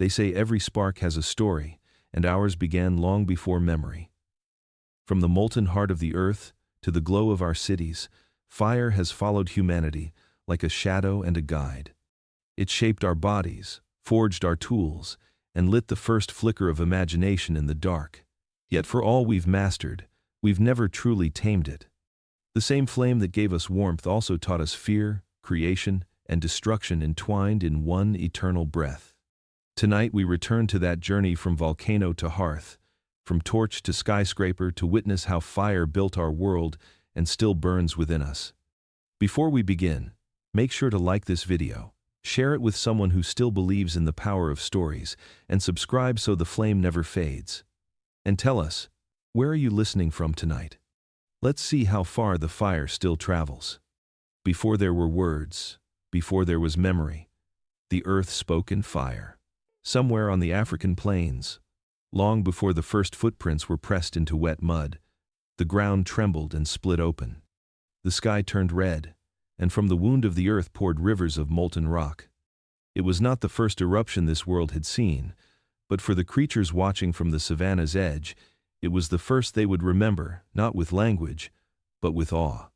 They say every spark has a story, and ours began long before memory. From the molten heart of the earth to the glow of our cities, fire has followed humanity like a shadow and a guide. It shaped our bodies, forged our tools, and lit the first flicker of imagination in the dark. Yet for all we've mastered, we've never truly tamed it. The same flame that gave us warmth also taught us fear, creation, and destruction entwined in one eternal breath. Tonight we return to that journey from volcano to hearth, from torch to skyscraper, to witness how fire built our world and still burns within us. Before we begin, make sure to like this video, share it with someone who still believes in the power of stories, and subscribe so the flame never fades. And tell us, where are you listening from tonight? Let's see how far the fire still travels. Before there were words, before there was memory, the earth spoke in fire. Somewhere on the African plains, long before the first footprints were pressed into wet mud, the ground trembled and split open. The sky turned red, and from the wound of the earth poured rivers of molten rock. It was not the first eruption this world had seen, but for the creatures watching from the savannah's edge, it was the first they would remember, not with language, but with awe.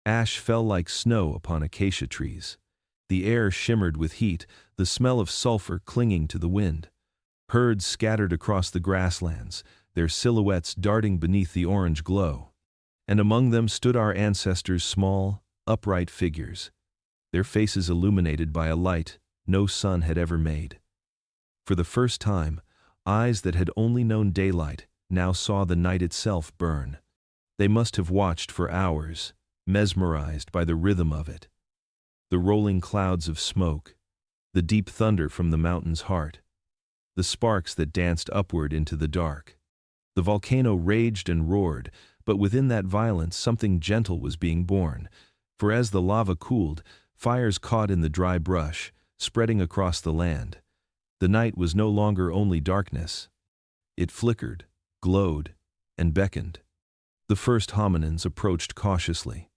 Ash fell like snow upon acacia trees. The air shimmered with heat, the smell of sulfur clinging to the wind. Herds scattered across the grasslands, their silhouettes darting beneath the orange glow. And among them stood our ancestors' small, upright figures, their faces illuminated by a light no sun had ever made. For the first time, eyes that had only known daylight now saw the night itself burn. They must have watched for hours, mesmerized by the rhythm of it. The rolling clouds of smoke, the deep thunder from the mountain's heart, the sparks that danced upward into the dark. The volcano raged and roared, but within that violence something gentle was being born, for as the lava cooled, fires caught in the dry brush, spreading across the land. The night was no longer only darkness. It flickered, glowed, and beckoned. The first hominins approached cautiously.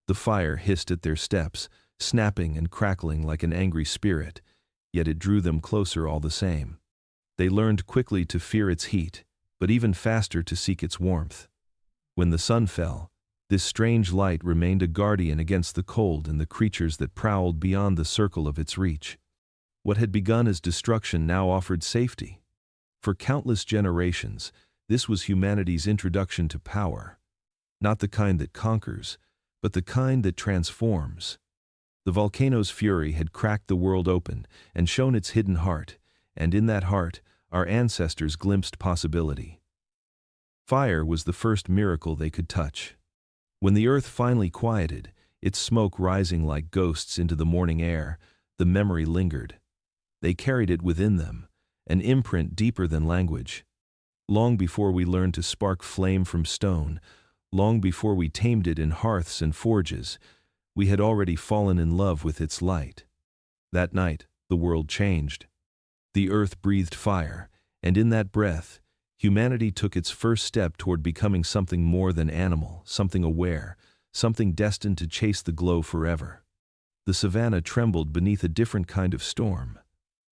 The fire hissed at their steps, snapping and crackling like an angry spirit, yet it drew them closer all the same. They learned quickly to fear its heat, but even faster to seek its warmth. When the sun fell, this strange light remained a guardian against the cold and the creatures that prowled beyond the circle of its reach. What had begun as destruction now offered safety. For countless generations, this was humanity's introduction to power. Not the kind that conquers, but the kind that transforms. The volcano's fury had cracked the world open and shown its hidden heart, and in that heart, our ancestors glimpsed possibility. Fire was the first miracle they could touch. When the earth finally quieted, its smoke rising like ghosts into the morning air, the memory lingered. They carried it within them, an imprint deeper than language. Long before we learned to spark flame from stone, long before we tamed it in hearths and forges, we had already fallen in love with its light. That night, the world changed. The earth breathed fire, and in that breath, humanity took its first step toward becoming something more than animal, something aware, something destined to chase the glow forever. The savannah trembled beneath a different kind of storm.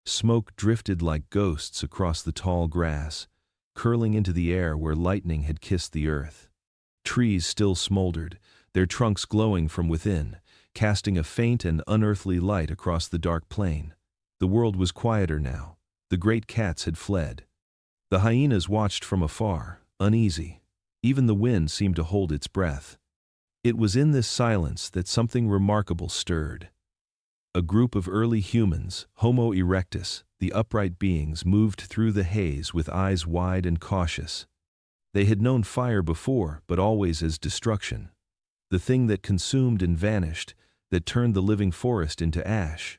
Smoke drifted like ghosts across the tall grass, curling into the air where lightning had kissed the earth. Trees still smoldered, their trunks glowing from within, casting a faint and unearthly light across the dark plain. The world was quieter now. The great cats had fled. The hyenas watched from afar, uneasy. Even the wind seemed to hold its breath. It was in this silence that something remarkable stirred. A group of early humans, Homo erectus, the upright beings, moved through the haze with eyes wide and cautious. They had known fire before, but always as destruction. The thing that consumed and vanished, that turned the living forest into ash.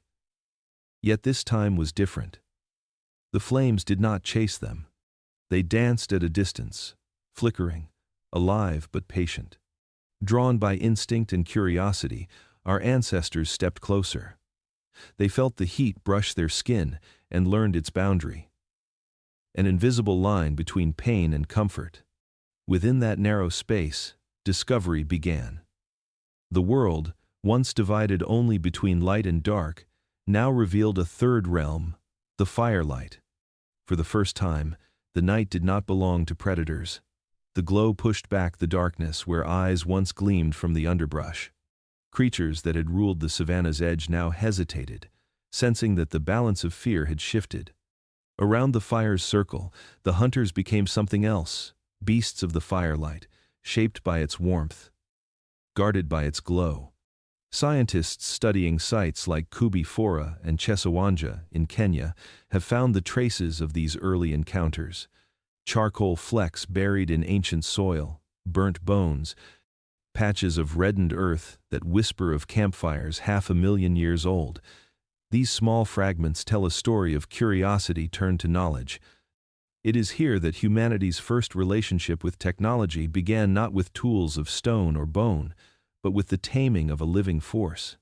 Yet this time was different. The flames did not chase them. They danced at a distance, flickering, alive but patient. Drawn by instinct and curiosity, our ancestors stepped closer. They felt the heat brush their skin and learned its boundary. An invisible line between pain and comfort. Within that narrow space, discovery began. The world, once divided only between light and dark, now revealed a third realm, The firelight. For the first time, the night did not belong to predators. The glow pushed back the darkness where eyes once gleamed from the underbrush. Creatures that had ruled the savannah's edge now hesitated, sensing that the balance of fear had shifted. Around the fire's circle, the hunters became something else, beasts of the firelight, shaped by its warmth, guarded by its glow. Scientists studying sites like Kubi Fora and Chesawanja in Kenya have found the traces of these early encounters. Charcoal flecks buried in ancient soil, burnt bones, patches of reddened earth that whisper of campfires 500,000 years old. These small fragments tell a story of curiosity turned to knowledge. It is here that humanity's first relationship with technology began, not with tools of stone or bone, but with the taming of a living force.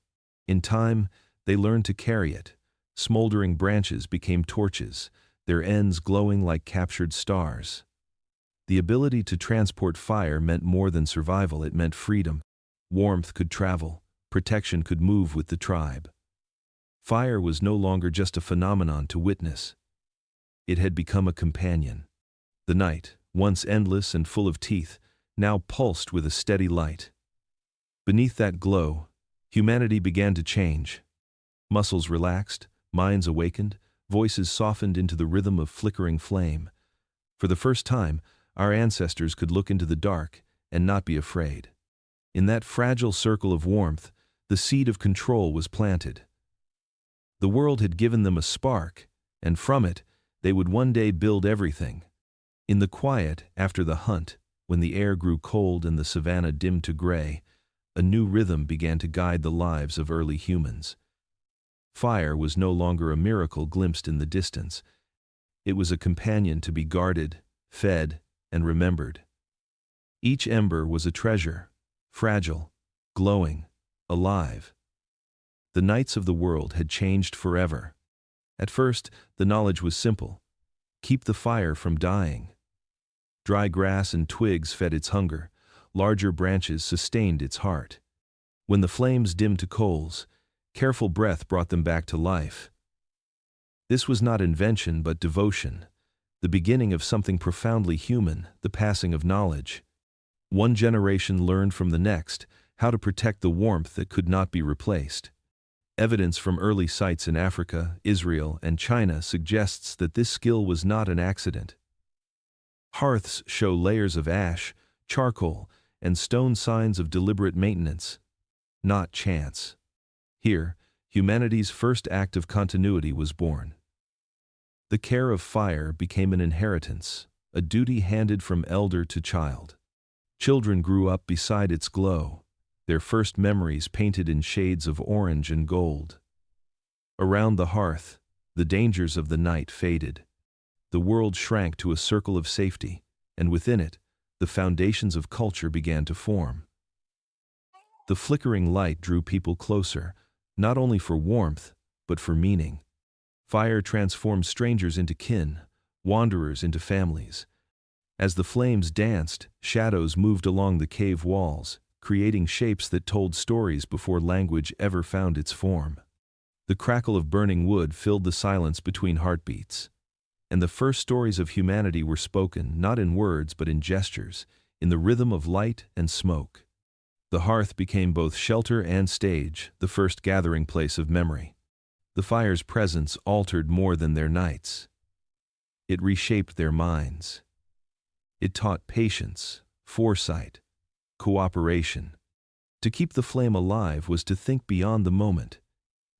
In time, they learned to carry it. Smoldering branches became torches, their ends glowing like captured stars. The ability to transport fire meant more than survival, it meant freedom. Warmth could travel, protection could move with the tribe. Fire was no longer just a phenomenon to witness. It had become a companion. The night, once endless and full of teeth, now pulsed with a steady light. Beneath that glow, humanity began to change. Muscles relaxed, minds awakened, voices softened into the rhythm of flickering flame. For the first time, our ancestors could look into the dark and not be afraid. In that fragile circle of warmth, the seed of control was planted. The world had given them a spark, and from it, they would one day build everything. In the quiet, after the hunt, when the air grew cold and the savannah dimmed to gray, a new rhythm began to guide the lives of early humans. Fire was no longer a miracle glimpsed in the distance. It was a companion to be guarded, fed, and remembered. Each ember was a treasure, fragile, glowing, alive. The nights of the world had changed forever. At first, the knowledge was simple: keep the fire from dying. Dry grass and twigs fed its hunger, larger branches sustained its heart. When the flames dimmed to coals, careful breath brought them back to life. This was not invention but devotion, the beginning of something profoundly human, the passing of knowledge. One generation learned from the next how to protect the warmth that could not be replaced. Evidence from early sites in Africa, Israel, and China suggests that this skill was not an accident. Hearths show layers of ash, charcoal, and stone, signs of deliberate maintenance, not chance. Here, humanity's first act of continuity was born. The care of fire became an inheritance, a duty handed from elder to child. Children grew up beside its glow, their first memories painted in shades of orange and gold. Around the hearth, the dangers of the night faded. The world shrank to a circle of safety, and within it, the foundations of culture began to form. The flickering light drew people closer, not only for warmth, but for meaning. Fire transformed strangers into kin, wanderers into families. As the flames danced, shadows moved along the cave walls, creating shapes that told stories before language ever found its form. The crackle of burning wood filled the silence between heartbeats. And the first stories of humanity were spoken, not in words but in gestures, in the rhythm of light and smoke. The hearth became both shelter and stage, the first gathering place of memory. The fire's presence altered more than their nights. It reshaped their minds. It taught patience, foresight, cooperation. To keep the flame alive was to think beyond the moment,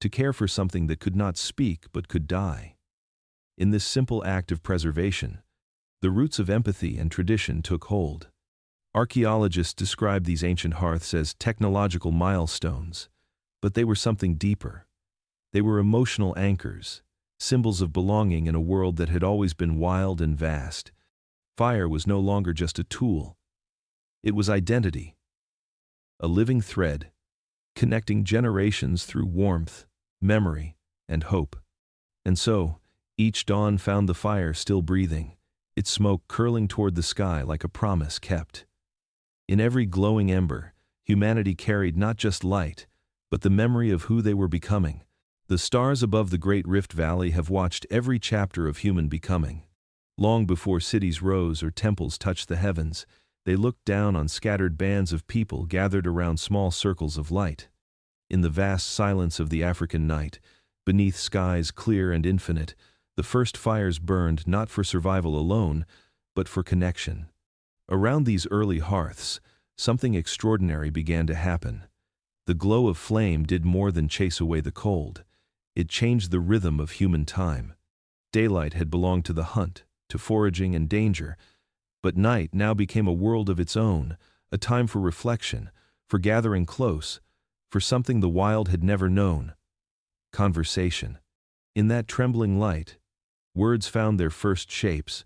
to care for something that could not speak but could die. In this simple act of preservation, the roots of empathy and tradition took hold. Archaeologists describe these ancient hearths as technological milestones, but they were something deeper. They were emotional anchors, symbols of belonging in a world that had always been wild and vast. Fire was no longer just a tool. It was identity, a living thread, connecting generations through warmth, memory, and hope. And so, each dawn found the fire still breathing, its smoke curling toward the sky like a promise kept. In every glowing ember, humanity carried not just light, but the memory of who they were becoming, The stars above the Great Rift Valley have watched every chapter of human becoming. Long before cities rose or temples touched the heavens, they looked down on scattered bands of people gathered around small circles of light. In the vast silence of the African night, beneath skies clear and infinite, the first fires burned not for survival alone, but for connection. Around these early hearths, something extraordinary began to happen. The glow of flame did more than chase away the cold. It changed the rhythm of human time. Daylight had belonged to the hunt, to foraging and danger, but night now became a world of its own, a time for reflection, for gathering close, for something the wild had never known: conversation. In that trembling light, words found their first shapes: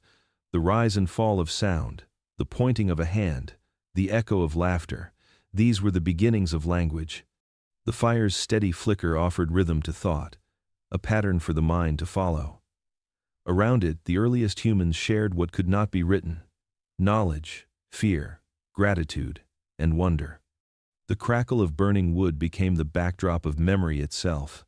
the rise and fall of sound, the pointing of a hand, the echo of laughter. These were the beginnings of language. The fire's steady flicker offered rhythm to thought, a pattern for the mind to follow. Around it, the earliest humans shared what could not be written: knowledge, fear, gratitude, and wonder. The crackle of burning wood became the backdrop of memory itself.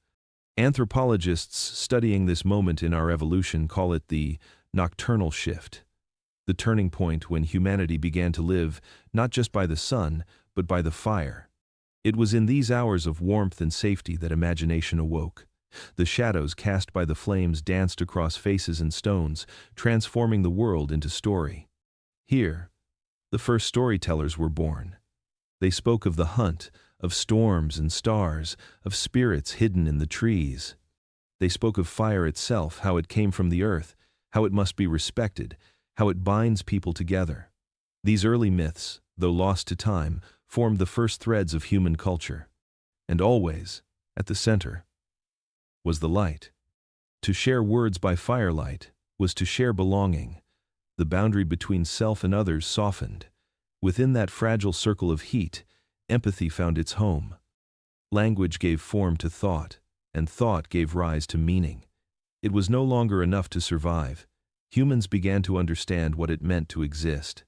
Anthropologists studying this moment in our evolution call it the nocturnal shift, the turning point when humanity began to live not just by the sun, but by the fire. It was in these hours of warmth and safety that imagination awoke. The shadows cast by the flames danced across faces and stones, transforming the world into story. Here, the first storytellers were born. They spoke of the hunt, of storms and stars, of spirits hidden in the trees. They spoke of fire itself, how it came from the earth, how it must be respected, how it binds people together. These early myths, though lost to time, formed the first threads of human culture. And always, at the center, was the light. To share words by firelight was to share belonging. The boundary between self and others softened. Within that fragile circle of heat, empathy found its home. Language gave form to thought, and thought gave rise to meaning. It was no longer enough to survive. Humans began to understand what it meant to exist.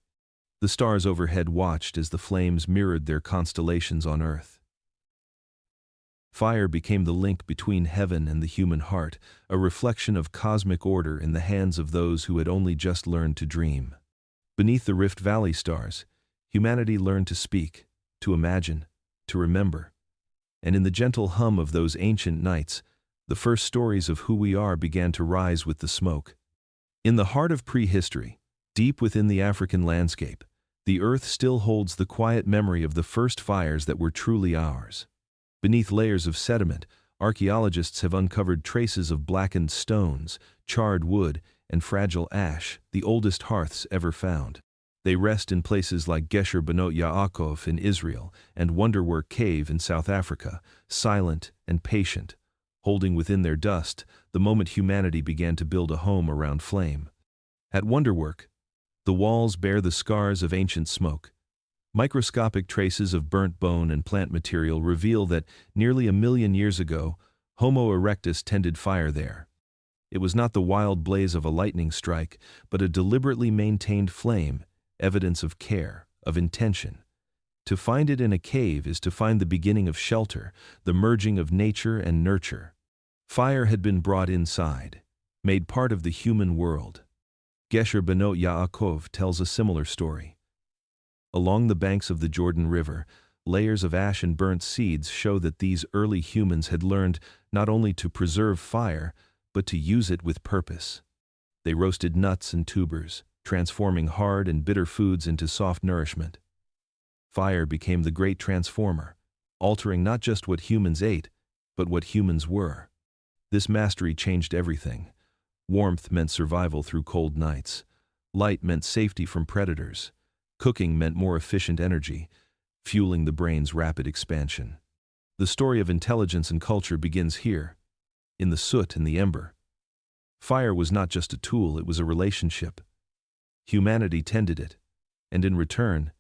The stars overhead watched as the flames mirrored their constellations on earth. Fire became the link between heaven and the human heart, a reflection of cosmic order in the hands of those who had only just learned to dream. Beneath the Rift Valley stars, humanity learned to speak, to imagine, to remember. And in the gentle hum of those ancient nights, the first stories of who we are began to rise with the smoke. In the heart of prehistory, deep within the African landscape, the earth still holds the quiet memory of the first fires that were truly ours. Beneath layers of sediment, archaeologists have uncovered traces of blackened stones, charred wood, and fragile ash, the oldest hearths ever found. They rest in places like Volcano Awoke in Israel and Wonderwork Cave in South Africa, silent and patient, holding within their dust the moment humanity began to build a home around flame. At Wonderwork, the walls bear the scars of ancient smoke. Microscopic traces of burnt bone and plant material reveal that nearly 1,000,000 years ago, Homo erectus tended fire there. It was not the wild blaze of a lightning strike, but a deliberately maintained flame, evidence of care, of intention. To find it in a cave is to find the beginning of shelter, the merging of nature and nurture. Fire had been brought inside, made part of the human world. Volcano Awoke tells a similar story. Along the banks of the Jordan River, layers of ash and burnt seeds show that these early humans had learned not only to preserve fire, but to use it with purpose. They roasted nuts and tubers, transforming hard and bitter foods into soft nourishment. Fire became the great transformer, altering not just what humans ate, but what humans were. This mastery changed everything. Warmth meant survival through cold nights. Light meant safety from predators. Cooking meant more efficient energy, fueling the brain's rapid expansion. The story of intelligence and culture begins here, in the soot and the ember. Fire was not just a tool, it was a relationship. Humanity tended it, and in return,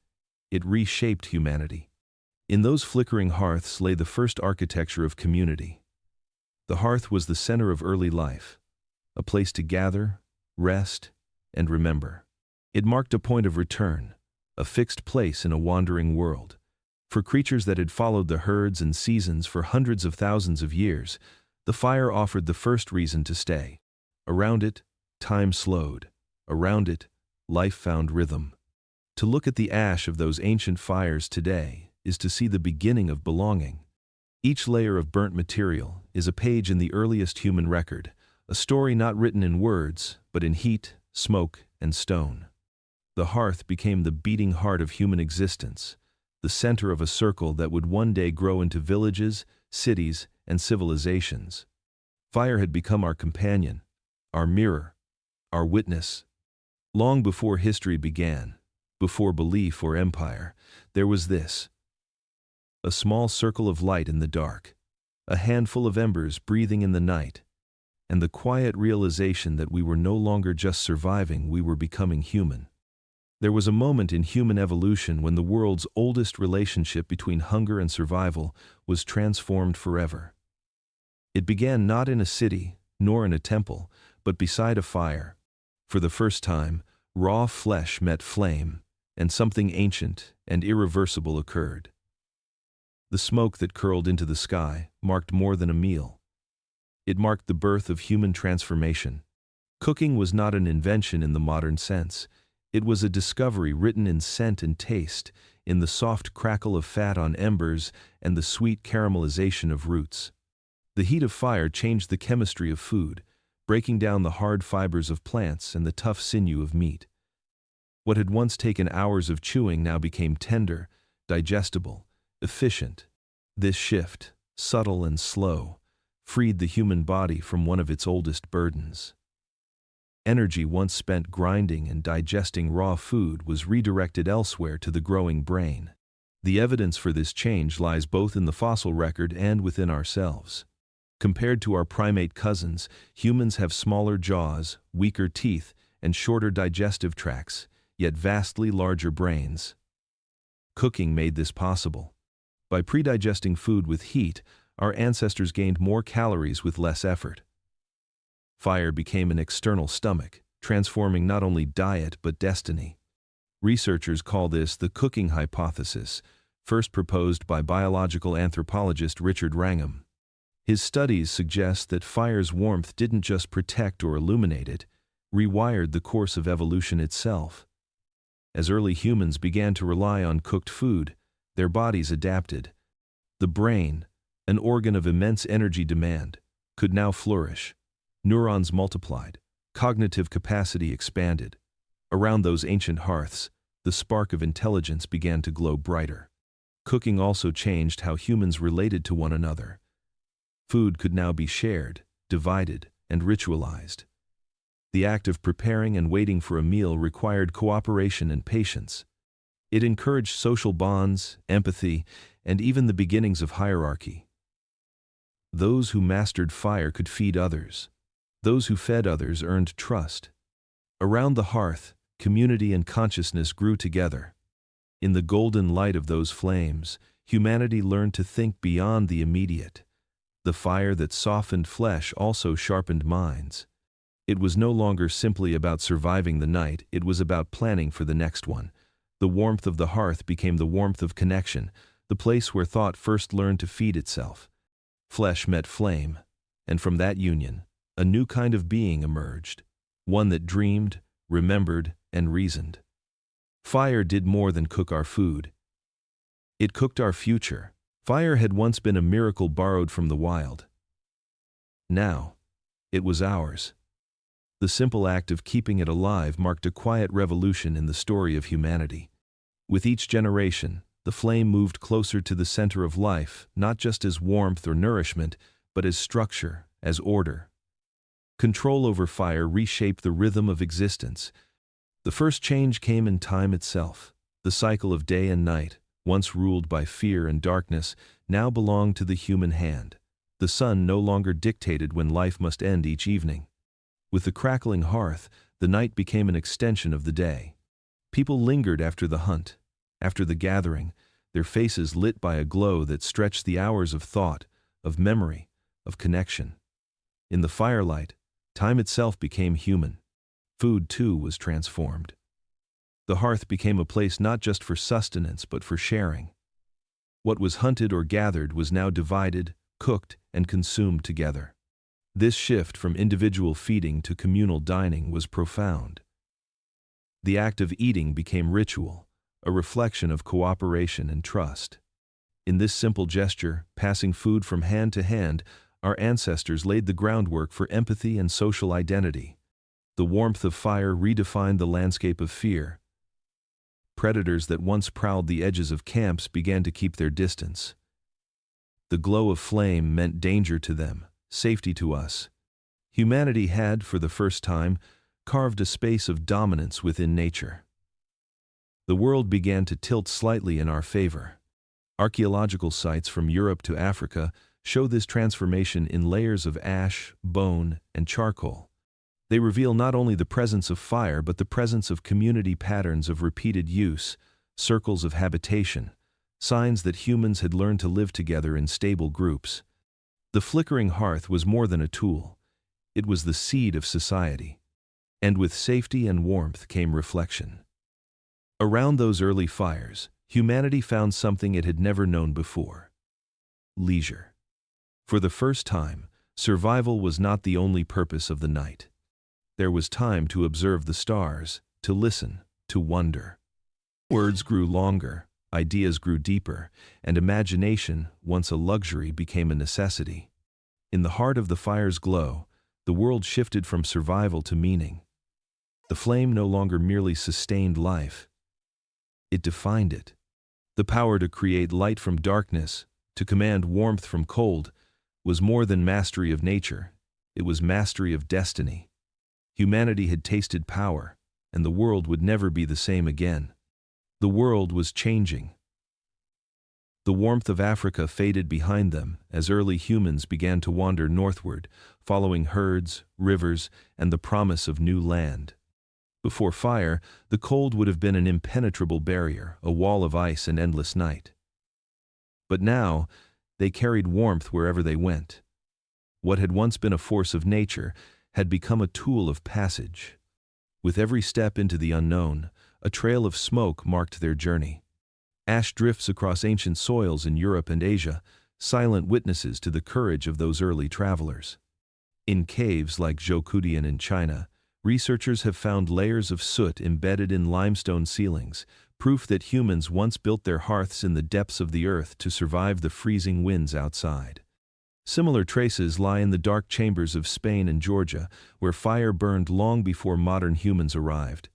it reshaped humanity. In those flickering hearths lay the first architecture of community. The hearth was the center of early life, a place to gather, rest, and remember. It marked a point of return, a fixed place in a wandering world. For creatures that had followed the herds and seasons for hundreds of thousands of years, The fire offered the first reason to stay. Around it, time slowed. Around it, life found rhythm. To look at the ash of those ancient fires today is to see the beginning of belonging. Each layer of burnt material is a page in the earliest human record, a story not written in words, but in heat, smoke, and stone. The hearth became the beating heart of human existence, the center of a circle that would one day grow into villages, cities, and civilizations. Fire had become our companion, our mirror, our witness. Long before history began, before belief or empire, there was this: a small circle of light in the dark, a handful of embers breathing in the night, and the quiet realization that we were no longer just surviving, we were becoming human. There was a moment in human evolution when the world's oldest relationship between hunger and survival was transformed forever. It began not in a city, nor in a temple, but beside a fire. For the first time, raw flesh met flame, and something ancient and irreversible occurred. The smoke that curled into the sky marked more than a meal. It marked the birth of human transformation. Cooking was not an invention in the modern sense. It was a discovery written in scent and taste, in the soft crackle of fat on embers and the sweet caramelization of roots. The heat of fire changed the chemistry of food, breaking down the hard fibers of plants and the tough sinew of meat. What had once taken hours of chewing now became tender, digestible, efficient. This shift, subtle and slow, freed the human body from one of its oldest burdens. Energy once spent grinding and digesting raw food was redirected elsewhere to the growing brain. The evidence for this change lies both in the fossil record and within ourselves. Compared to our primate cousins, humans have smaller jaws, weaker teeth, and shorter digestive tracts, yet vastly larger brains. Cooking made this possible. By pre-digesting food with heat, our ancestors gained more calories with less effort. Fire became an external stomach, transforming not only diet but destiny. Researchers call this the cooking hypothesis, first proposed by biological anthropologist Richard Wrangham. His studies suggest that fire's warmth didn't just protect or illuminate it, rewired the course of evolution itself. As early humans began to rely on cooked food, their bodies adapted. The brain, an organ of immense energy demand, could now flourish. Neurons multiplied, cognitive capacity expanded. Around those ancient hearths, the spark of intelligence began to glow brighter. Cooking also changed how humans related to one another. Food could now be shared, divided, and ritualized. The act of preparing and waiting for a meal required cooperation and patience. It encouraged social bonds, empathy, and even the beginnings of hierarchy. Those who mastered fire could feed others. Those who fed others earned trust. Around the hearth, community and consciousness grew together. In the golden light of those flames, humanity learned to think beyond the immediate. The fire that softened flesh also sharpened minds. It was no longer simply about surviving the night, it was about planning for the next one. The warmth of the hearth became the warmth of connection, the place where thought first learned to feed itself. Flesh met flame, and from that union, a new kind of being emerged, one that dreamed, remembered, and reasoned. Fire did more than cook our food. It cooked our future. Fire had once been a miracle borrowed from the wild. Now, it was ours. The simple act of keeping it alive marked a quiet revolution in the story of humanity. With each generation, the flame moved closer to the center of life, not just as warmth or nourishment, but as structure, as order. Control over fire reshaped the rhythm of existence. The first change came in time itself. The cycle of day and night, once ruled by fear and darkness, now belonged to the human hand. The sun no longer dictated when life must end each evening. With the crackling hearth, the night became an extension of the day. People lingered after the hunt, after the gathering, their faces lit by a glow that stretched the hours of thought, of memory, of connection. In the firelight, time itself became human. Food, too, was transformed. The hearth became a place not just for sustenance but for sharing. What was hunted or gathered was now divided, cooked and consumed together. This shift from individual feeding to communal dining was profound. The act of eating became ritual, a reflection of cooperation and trust. In this simple gesture, passing food from hand to hand, our ancestors laid the groundwork for empathy and social identity. The warmth of fire redefined the landscape of fear. Predators that once prowled the edges of camps began to keep their distance. The glow of flame meant danger to them, safety to us. Humanity had, for the first time, carved a space of dominance within nature. The world began to tilt slightly in our favor. Archaeological sites from Europe to Africa show this transformation in layers of ash, bone, and charcoal. They reveal not only the presence of fire but the presence of community patterns of repeated use, circles of habitation, signs that humans had learned to live together in stable groups. The flickering hearth was more than a tool. It was the seed of society. And with safety and warmth came reflection. Around those early fires, humanity found something it had never known before: leisure. For the first time, survival was not the only purpose of the night. There was time to observe the stars, to listen, to wonder. Words grew longer, ideas grew deeper, and imagination, once a luxury, became a necessity. In the heart of the fire's glow, the world shifted from survival to meaning. The flame no longer merely sustained life. It defined it. The power to create light from darkness, to command warmth from cold, was more than mastery of nature. It was mastery of destiny. Humanity had tasted power, and the world would never be the same again. The world was changing. The warmth of Africa faded behind them as early humans began to wander northward, following herds, rivers, and the promise of new land. Before fire, the cold would have been an impenetrable barrier, a wall of ice and endless night. But now, they carried warmth wherever they went. What had once been a force of nature had become a tool of passage. With every step into the unknown, a trail of smoke marked their journey. Ash drifts across ancient soils in Europe and Asia, silent witnesses to the courage of those early travelers. In caves like Zhoukoudian in China, researchers have found layers of soot embedded in limestone ceilings, proof that humans once built their hearths in the depths of the earth to survive the freezing winds outside. Similar traces lie in the dark chambers of Spain and Georgia, where fire burned long before modern humans arrived.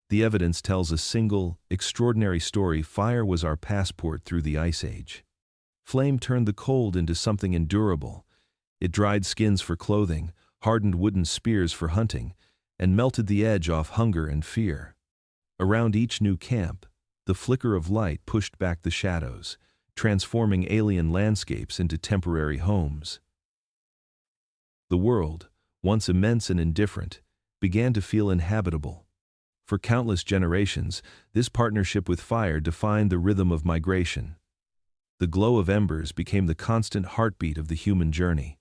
The evidence tells a single, extraordinary story: fire was our passport through the Ice Age. Flame turned the cold into something endurable. It dried skins for clothing, hardened wooden spears for hunting, and melted the edge off hunger and fear. Around each new camp, the flicker of light pushed back the shadows, transforming alien landscapes into temporary homes. The world, once immense and indifferent, began to feel inhabitable. For countless generations, this partnership with fire defined the rhythm of migration. The glow of embers became the constant heartbeat of the human journey.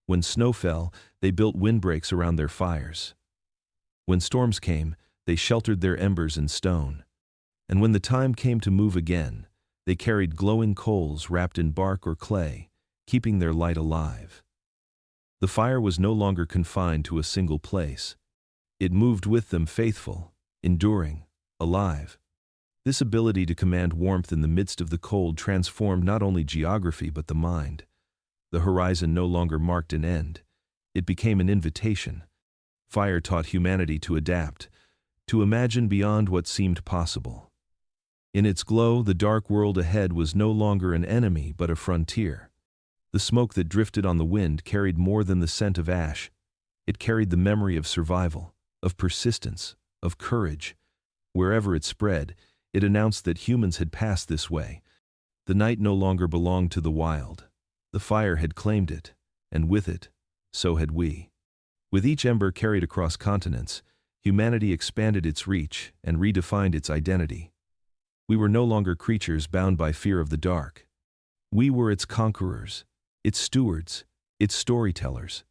When snow fell, they built windbreaks around their fires. When storms came, they sheltered their embers in stone. And when the time came to move again, they carried glowing coals wrapped in bark or clay, keeping their light alive. The fire was no longer confined to a single place. It moved with them, faithful, enduring, alive. This ability to command warmth in the midst of the cold transformed not only geography but the mind. The horizon no longer marked an end. It became an invitation. Fire taught humanity to adapt, to imagine beyond what seemed possible. In its glow, the dark world ahead was no longer an enemy but a frontier. The smoke that drifted on the wind carried more than the scent of ash. It carried the memory of survival, of persistence, of courage. Wherever it spread, it announced that humans had passed this way. The night no longer belonged to the wild. The fire had claimed it, and with it, so had we. With each ember carried across continents, humanity expanded its reach and redefined its identity. We were no longer creatures bound by fear of the dark. We were its conquerors, its stewards, its storytellers.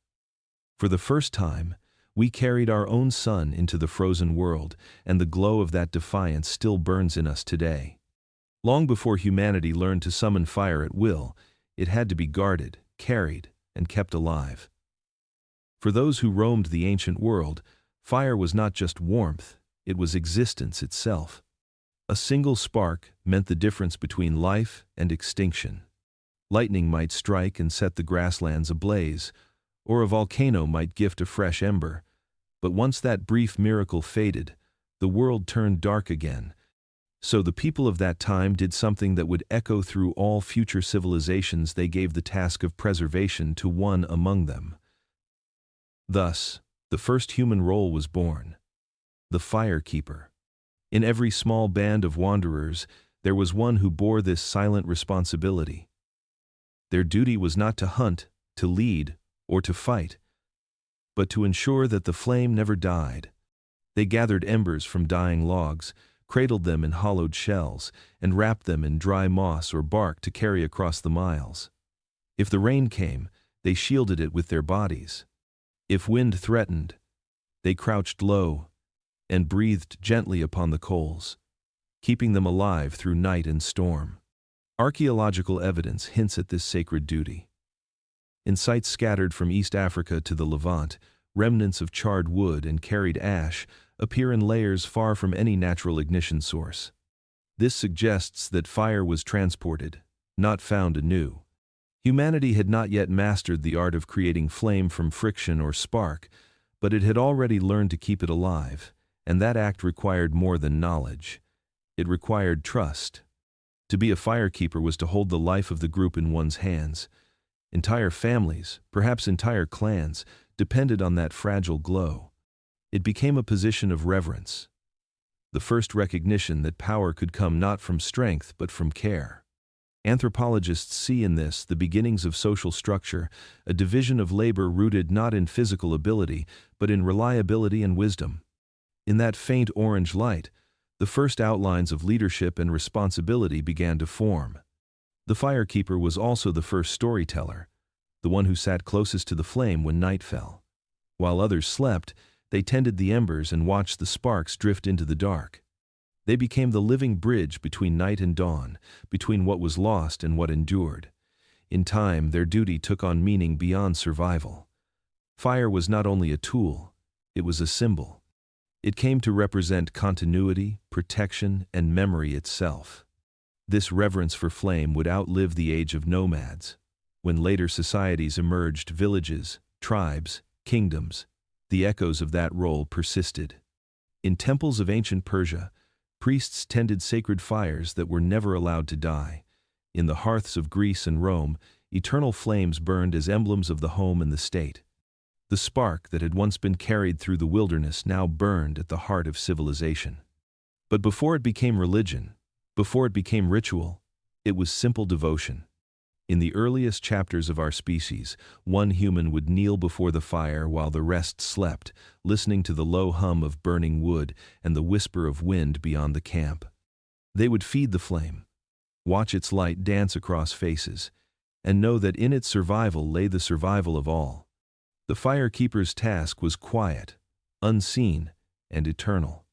For the first time, we carried our own sun into the frozen world, and the glow of that defiance still burns in us today. Long before humanity learned to summon fire at will, It had to be guarded, carried, and kept alive. For those who roamed the ancient world, fire was not just warmth, it was existence itself. A single spark meant the difference between life and extinction. Lightning might strike and set the grasslands ablaze, or a volcano might gift a fresh ember. But once that brief miracle faded, the world turned dark again. So the people of that time did something that would echo through all future civilizations. They gave the task of preservation to one among them. Thus, the first human role was born: the fire keeper. In every small band of wanderers, there was one who bore this silent responsibility. Their duty was not to hunt, to lead, or to fight, but to ensure that the flame never died. They gathered embers from dying logs, cradled them in hollowed shells, and wrapped them in dry moss or bark to carry across the miles. If the rain came, they shielded it with their bodies. If wind threatened, they crouched low and breathed gently upon the coals, keeping them alive through night and storm. Archaeological evidence hints at this sacred duty. In sites scattered from East Africa to the Levant, remnants of charred wood and carried ash appear in layers far from any natural ignition source. This suggests that fire was transported, not found anew. Humanity had not yet mastered the art of creating flame from friction or spark, but it had already learned to keep it alive, and that act required more than knowledge. It required trust. To be a firekeeper was to hold the life of the group in one's hands. Entire families, perhaps entire clans, depended on that fragile glow. It became a position of reverence, the first recognition that power could come not from strength but from care. Anthropologists see in this the beginnings of social structure, a division of labor rooted not in physical ability, but in reliability and wisdom. In that faint orange light, the first outlines of leadership and responsibility began to form. The firekeeper was also the first storyteller, the one who sat closest to the flame when night fell. While others slept, they tended the embers and watched the sparks drift into the dark. They became the living bridge between night and dawn, between what was lost and what endured. In time, their duty took on meaning beyond survival. Fire was not only a tool, it was a symbol. It came to represent continuity, protection, and memory itself. This reverence for flame would outlive the age of nomads. When later societies emerged, villages, tribes, kingdoms, the echoes of that role persisted. In temples of ancient Persia, priests tended sacred fires that were never allowed to die. In the hearths of Greece and Rome, eternal flames burned as emblems of the home and the state. The spark that had once been carried through the wilderness now burned at the heart of civilization. But before it became religion, before it became ritual, it was simple devotion. In the earliest chapters of our species, one human would kneel before the fire while the rest slept, listening to the low hum of burning wood and the whisper of wind beyond the camp. They would feed the flame, watch its light dance across faces, and know that in its survival lay the survival of all. The firekeeper's task was quiet, unseen, and eternal.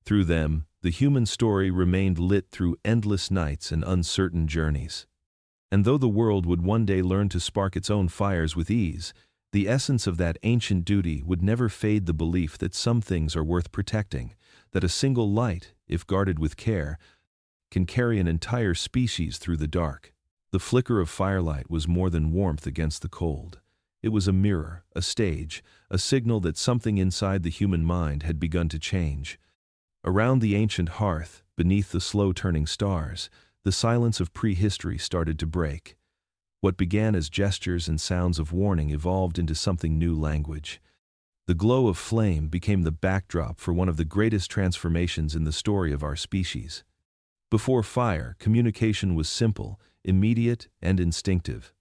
Through them, the human story remained lit through endless nights and uncertain journeys. And though the world would one day learn to spark its own fires with ease, the essence of that ancient duty would never fade: the belief that some things are worth protecting, that a single light, if guarded with care, can carry an entire species through the dark. The flicker of firelight was more than warmth against the cold. It was a mirror, a stage, a signal that something inside the human mind had begun to change. Around the ancient hearth, beneath the slow-turning stars, the silence of prehistory started to break. What began as gestures and sounds of warning evolved into something new: language. The glow of flame became the backdrop for one of the greatest transformations in the story of our species. Before fire, communication was simple, immediate, and instinctive.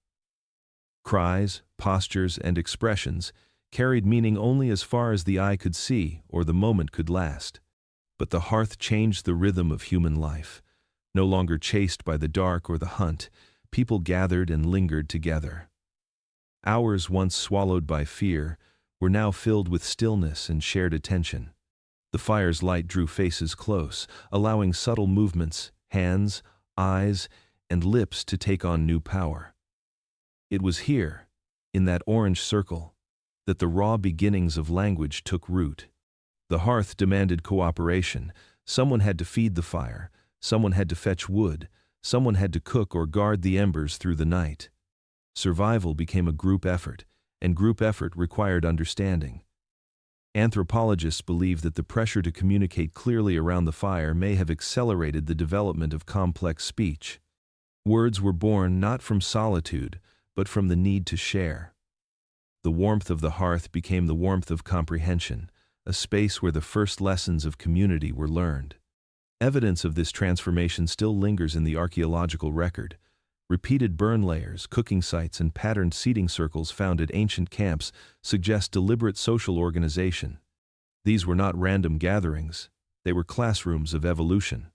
Cries, postures, and expressions carried meaning only as far as the eye could see or the moment could last. But the hearth changed the rhythm of human life. No longer chased by the dark or the hunt, people gathered and lingered together. Hours once swallowed by fear were now filled with stillness and shared attention. The fire's light drew faces close, allowing subtle movements, hands, eyes, and lips to take on new power. It was here, in that orange circle, that the raw beginnings of language took root. The hearth demanded cooperation. Someone had to feed the fire, someone had to fetch wood, someone had to cook or guard the embers through the night. Survival became a group effort, and group effort required understanding. Anthropologists believe that the pressure to communicate clearly around the fire may have accelerated the development of complex speech. Words were born not from solitude, but from the need to share. The warmth of the hearth became the warmth of comprehension, a space where the first lessons of community were learned. Evidence of this transformation still lingers in the archaeological record. Repeated burn layers, cooking sites, and patterned seating circles found at ancient camps suggest deliberate social organization. These were not random gatherings, they were classrooms of evolution.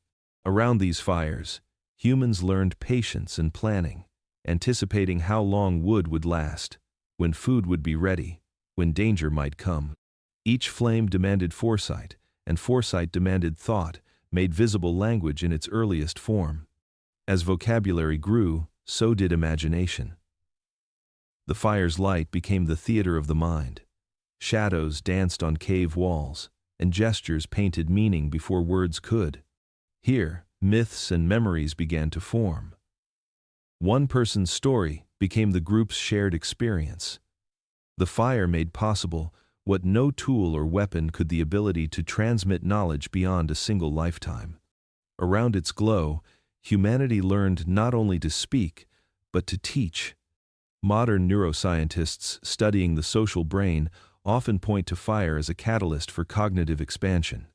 Around these fires, humans learned patience and planning, anticipating how long wood would last, when food would be ready, when danger might come. Each flame demanded foresight, and foresight demanded thought, made visible language in its earliest form. As vocabulary grew, so did imagination. The fire's light became the theater of the mind. Shadows danced on cave walls, and gestures painted meaning before words could. Here, myths and memories began to form. One person's story became the group's shared experience. The fire made possible what no tool or weapon could: the ability to transmit knowledge beyond a single lifetime. Around its glow, humanity learned not only to speak, but to teach. Modern neuroscientists studying the social brain often point to fire as a catalyst for cognitive expansion.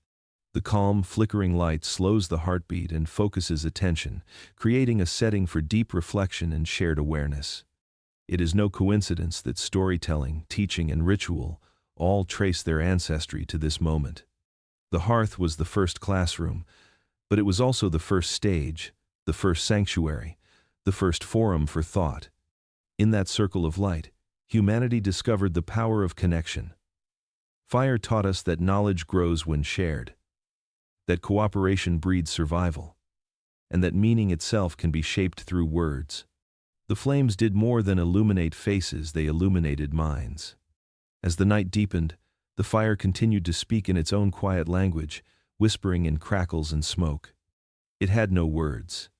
The calm, flickering light slows the heartbeat and focuses attention, creating a setting for deep reflection and shared awareness. It is no coincidence that storytelling, teaching, and ritual all trace their ancestry to this moment. The hearth was the first classroom, but it was also the first stage, the first sanctuary, the first forum for thought. In that circle of light, humanity discovered the power of connection. Fire taught us that knowledge grows when shared, that cooperation breeds survival, and that meaning itself can be shaped through words. The flames did more than illuminate faces, they illuminated minds. As the night deepened, the fire continued to speak in its own quiet language, whispering in crackles and smoke. It had no words.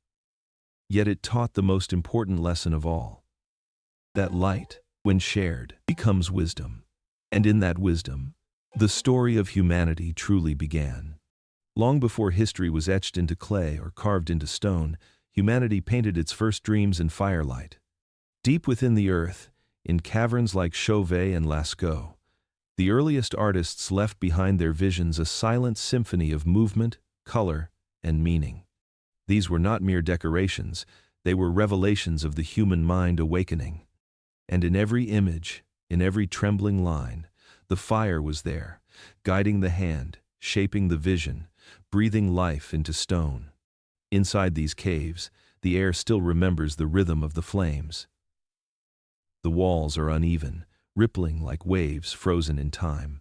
Yet it taught the most important lesson of all: that light, when shared, becomes wisdom. And in that wisdom, the story of humanity truly began. Long before history was etched into clay or carved into stone, humanity painted its first dreams in firelight. Deep within the earth, in caverns like Chauvet and Lascaux, the earliest artists left behind their visions a silent symphony of movement, color, and meaning. These were not mere decorations, they were revelations of the human mind awakening. And in every image, in every trembling line, the fire was there, guiding the hand, shaping the vision, breathing life into stone. Inside these caves, the air still remembers the rhythm of the flames. The walls are uneven, rippling like waves frozen in time.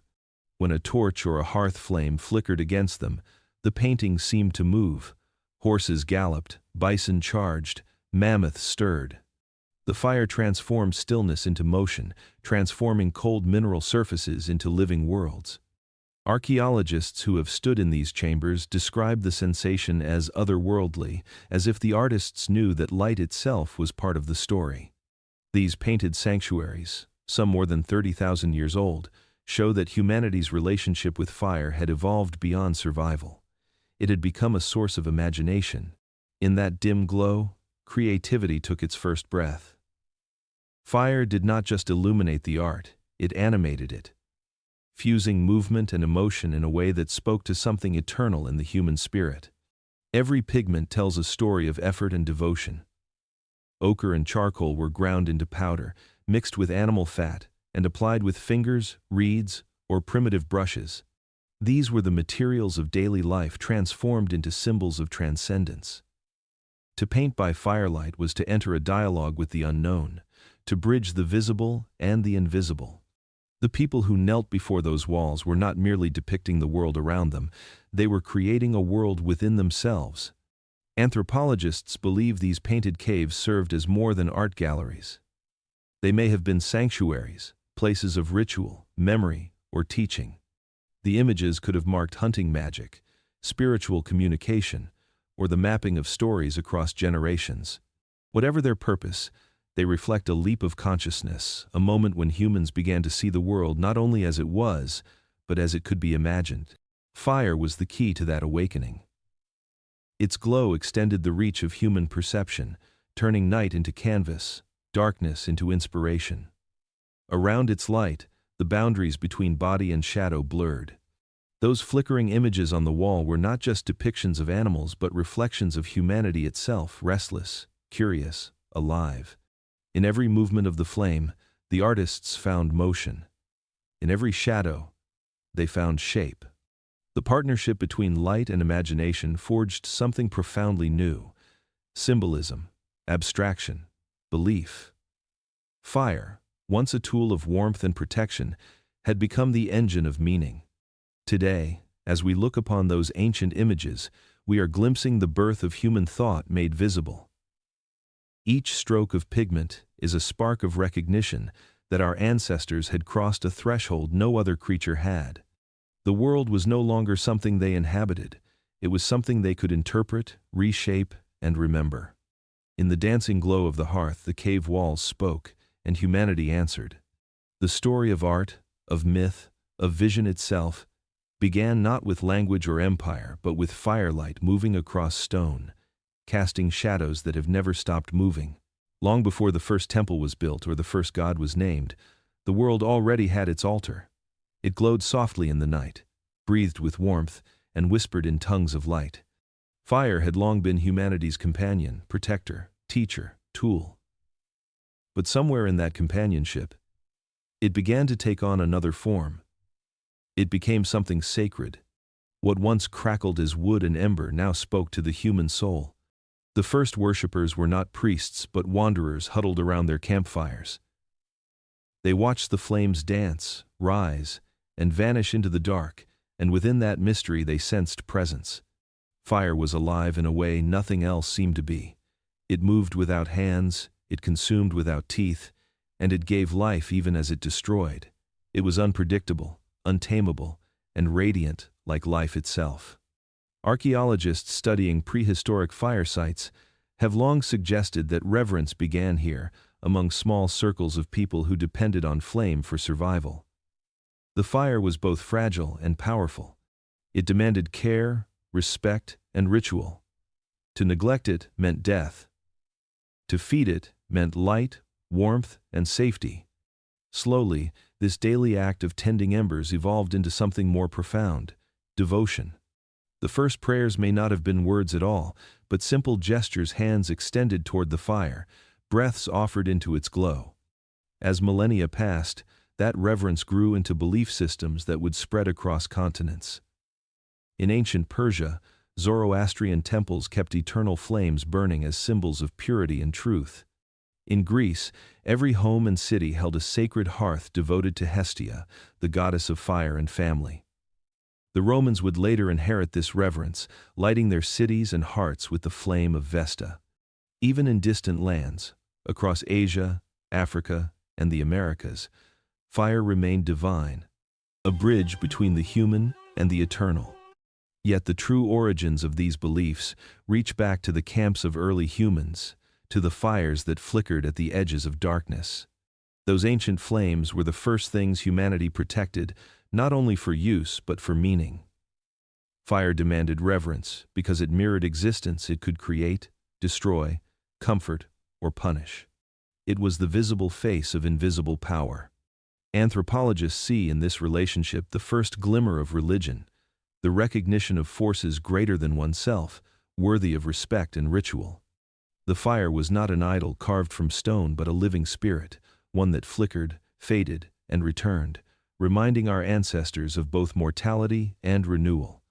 When a torch or a hearth flame flickered against them, the paintings seemed to move. Horses galloped, bison charged, mammoths stirred. The fire transformed stillness into motion, transforming cold mineral surfaces into living worlds. Archaeologists who have stood in these chambers describe the sensation as otherworldly, as if the artists knew that light itself was part of the story. These painted sanctuaries, some more than 30,000 years old, show that humanity's relationship with fire had evolved beyond survival. It had become a source of imagination. In that dim glow, creativity took its first breath. Fire did not just illuminate the art, it animated it, fusing movement and emotion in a way that spoke to something eternal in the human spirit. Every pigment tells a story of effort and devotion. Ochre and charcoal were ground into powder, mixed with animal fat, and applied with fingers, reeds, or primitive brushes. These were the materials of daily life transformed into symbols of transcendence. To paint by firelight was to enter a dialogue with the unknown, to bridge the visible and the invisible. The people who knelt before those walls were not merely depicting the world around them, they were creating a world within themselves. Anthropologists believe these painted caves served as more than art galleries. They may have been sanctuaries, places of ritual, memory, or teaching. The images could have marked hunting magic, spiritual communication, or the mapping of stories across generations. Whatever their purpose, they reflect a leap of consciousness, a moment when humans began to see the world not only as it was, but as it could be imagined. Fire was the key to that awakening. Its glow extended the reach of human perception, turning night into canvas, darkness into inspiration. Around its light, the boundaries between body and shadow blurred. Those flickering images on the wall were not just depictions of animals but reflections of humanity itself, restless, curious, alive. In every movement of the flame, the artists found motion. In every shadow, they found shape. The partnership between light and imagination forged something profoundly new: symbolism, abstraction, belief. Fire, once a tool of warmth and protection, had become the engine of meaning. Today, as we look upon those ancient images, we are glimpsing the birth of human thought made visible. Each stroke of pigment is a spark of recognition that our ancestors had crossed a threshold no other creature had. The world was no longer something they inhabited, it was something they could interpret, reshape, and remember. In the dancing glow of the hearth, the cave walls spoke, and humanity answered. The story of art, of myth, of vision itself, began not with language or empire, but with firelight moving across stone, casting shadows that have never stopped moving. Long before the first temple was built or the first god was named, the world already had its altar. It glowed softly in the night, breathed with warmth, and whispered in tongues of light. Fire had long been humanity's companion, protector, teacher, tool. But somewhere in that companionship, it began to take on another form. It became something sacred. What once crackled as wood and ember now spoke to the human soul. The first worshippers were not priests but wanderers huddled around their campfires. They watched the flames dance, rise, and vanish into the dark, and within that mystery they sensed presence. Fire was alive in a way nothing else seemed to be. It moved without hands, it consumed without teeth, and it gave life even as it destroyed. It was unpredictable, untamable, and radiant like life itself. Archaeologists studying prehistoric fire sites have long suggested that reverence began here, among small circles of people who depended on flame for survival. The fire was both fragile and powerful. It demanded care, respect, and ritual. To neglect it meant death. To feed it meant light, warmth, and safety. Slowly, this daily act of tending embers evolved into something more profound: devotion. The first prayers may not have been words at all, but simple gestures, hands extended toward the fire, breaths offered into its glow. As millennia passed, that reverence grew into belief systems that would spread across continents. In ancient Persia, Zoroastrian temples kept eternal flames burning as symbols of purity and truth. In Greece, every home and city held a sacred hearth devoted to Hestia, the goddess of fire and family. The Romans would later inherit this reverence, lighting their cities and hearts with the flame of Vesta. Even in distant lands, across Asia, Africa, and the Americas, fire remained divine, a bridge between the human and the eternal. Yet the true origins of these beliefs reach back to the camps of early humans, to the fires that flickered at the edges of darkness. Those ancient flames were the first things humanity protected, not only for use but for meaning. Fire demanded reverence because it mirrored existence it could create, destroy, comfort, or punish. It was the visible face of invisible power. Anthropologists see in this relationship the first glimmer of religion, the recognition of forces greater than oneself, worthy of respect and ritual. The fire was not an idol carved from stone but a living spirit, one that flickered, faded, and returned, reminding our ancestors of both mortality and renewal.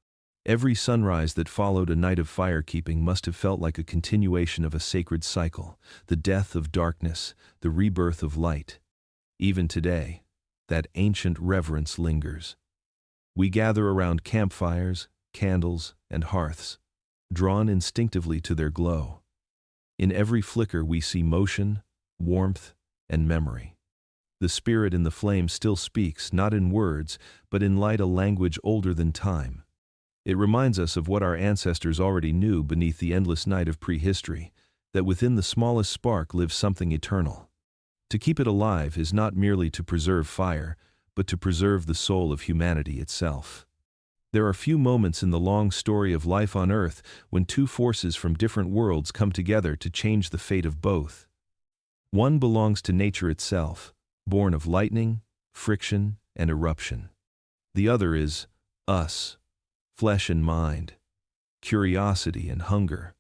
Every sunrise that followed a night of firekeeping must have felt like a continuation of a sacred cycle, the death of darkness, the rebirth of light. Even today, that ancient reverence lingers. We gather around campfires, candles, and hearths. drawn instinctively to their glow. In every flicker we see motion, warmth, and memory. The spirit in the flame still speaks, not in words, but in light, a language older than time. It reminds us of what our ancestors already knew beneath the endless night of prehistory, that within the smallest spark lives something eternal. To keep it alive is not merely to preserve fire, but to preserve the soul of humanity itself. There are few moments in the long story of life on Earth when two forces from different worlds come together to change the fate of both. One belongs to nature itself, born of lightning, friction, and eruption. The other is us, flesh and mind, curiosity and hunger.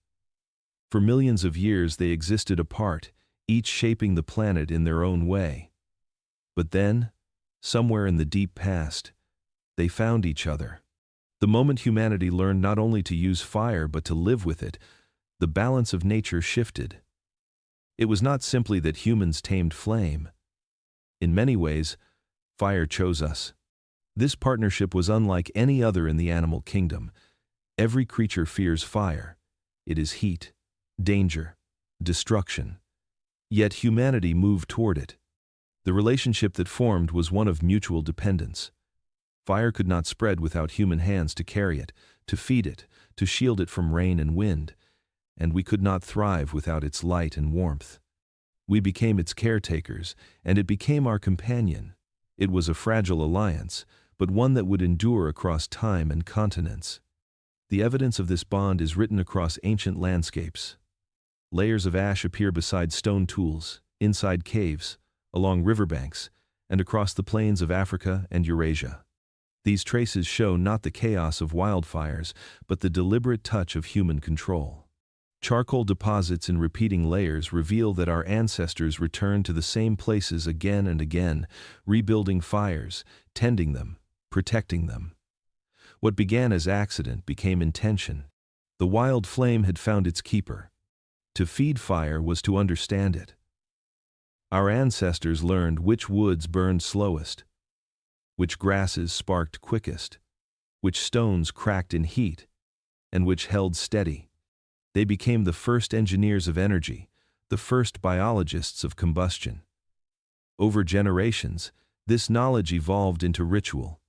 For millions of years they existed apart, each shaping the planet in their own way. But then, somewhere in the deep past, they found each other. The moment humanity learned not only to use fire but to live with it, the balance of nature shifted. It was not simply that humans tamed flame. In many ways, fire chose us. This partnership was unlike any other in the animal kingdom. Every creature fears fire. It is heat, danger, destruction. Yet humanity moved toward it. The relationship that formed was one of mutual dependence. Fire could not spread without human hands to carry it, to feed it, to shield it from rain and wind, and we could not thrive without its light and warmth. We became its caretakers, and it became our companion. It was a fragile alliance, but one that would endure across time and continents. The evidence of this bond is written across ancient landscapes. Layers of ash appear beside stone tools, inside caves, along riverbanks, and across the plains of Africa and Eurasia. These traces show not the chaos of wildfires, but the deliberate touch of human control. Charcoal deposits in repeating layers reveal that our ancestors returned to the same places again and again, rebuilding fires, tending them, protecting them. What began as accident became intention. The wild flame had found its keeper. To feed fire was to understand it. Our ancestors learned which woods burned slowest, which grasses sparked quickest, which stones cracked in heat, and which held steady. They became the first engineers of energy, the first biologists of combustion. Over generations, this knowledge evolved into ritual.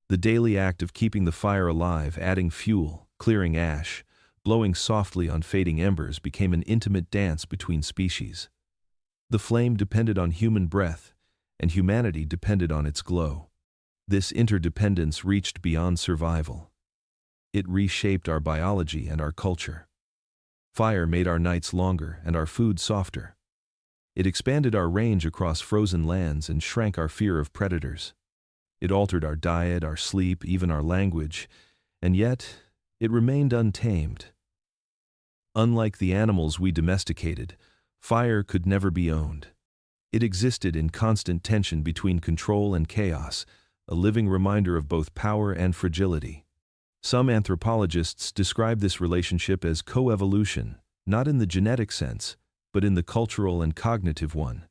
The daily act of keeping the fire alive, adding fuel, clearing ash, blowing softly on fading embers became an intimate dance between species. The flame depended on human breath, and humanity depended on its glow. This interdependence reached beyond survival. It reshaped our biology and our culture. Fire made our nights longer and our food softer. It expanded our range across frozen lands and shrank our fear of predators. It altered our diet, our sleep, even our language, and yet it remained untamed. Unlike the animals we domesticated, fire could never be owned. It existed in constant tension between control and chaos, a living reminder of both power and fragility. Some anthropologists describe this relationship as coevolution, not in the genetic sense, but in the cultural and cognitive one.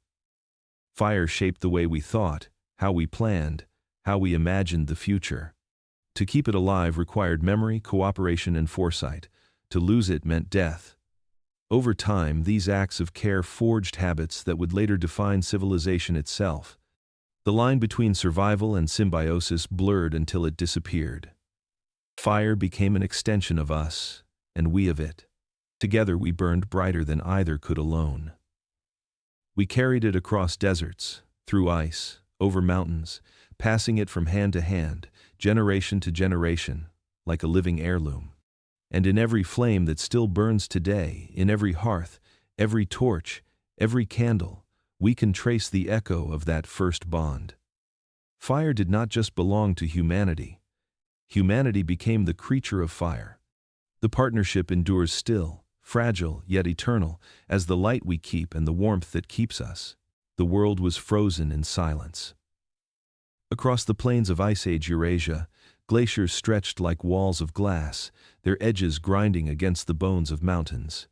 Fire shaped the way we thought, how we planned, how we imagined the future. To keep it alive required memory, cooperation, and foresight. To lose it meant death. Over time, these acts of care forged habits that would later define civilization itself. The line between survival and symbiosis blurred until it disappeared. Fire became an extension of us, and we of it. Together we burned brighter than either could alone. We carried it across deserts, through ice, over mountains, passing it from hand to hand, generation to generation, like a living heirloom. And in every flame that still burns today, in every hearth, every torch, every candle, we can trace the echo of that first bond. Fire did not just belong to humanity. Humanity became the creature of fire. The partnership endures still, fragile yet eternal, as the light we keep and the warmth that keeps us. The world was frozen in silence. Across the plains of Ice Age Eurasia, glaciers stretched like walls of glass, their edges grinding against the bones of mountains.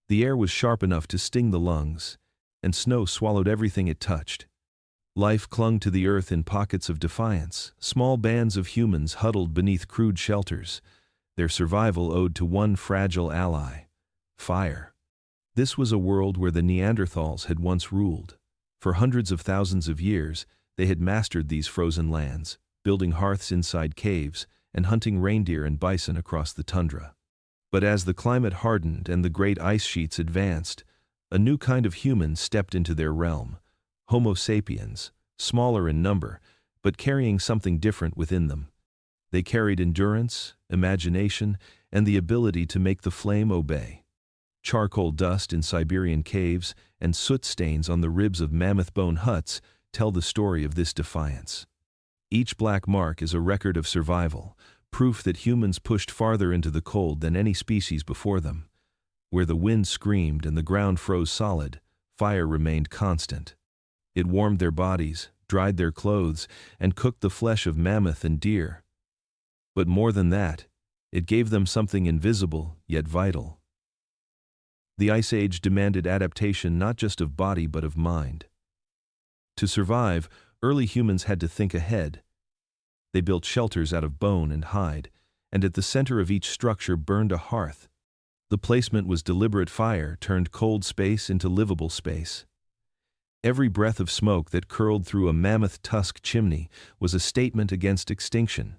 The air was sharp enough to sting the lungs, and snow swallowed everything it touched. Life clung to the earth in pockets of defiance, small bands of humans huddled beneath crude shelters, their survival owed to one fragile ally: fire. This was a world where the Neanderthals had once ruled. For hundreds of thousands of years, they had mastered these frozen lands, building hearths inside caves and hunting reindeer and bison across the tundra. But as the climate hardened and the great ice sheets advanced, a new kind of human stepped into their realm: Homo sapiens, smaller in number, but carrying something different within them. They carried endurance, imagination, and the ability to make the flame obey. Charcoal dust in Siberian caves and soot stains on the ribs of mammoth bone huts tell the story of this defiance. Each black mark is a record of survival, proof that humans pushed farther into the cold than any species before them. Where the wind screamed and the ground froze solid, fire remained constant. It warmed their bodies, dried their clothes, and cooked the flesh of mammoth and deer. But more than that, it gave them something invisible yet vital. The Ice Age demanded adaptation not just of body but of mind. To survive, early humans had to think ahead. They built shelters out of bone and hide, and at the center of each structure burned a hearth. The placement was deliberate: fire turned cold space into livable space. Every breath of smoke that curled through a mammoth tusk chimney was a statement against extinction.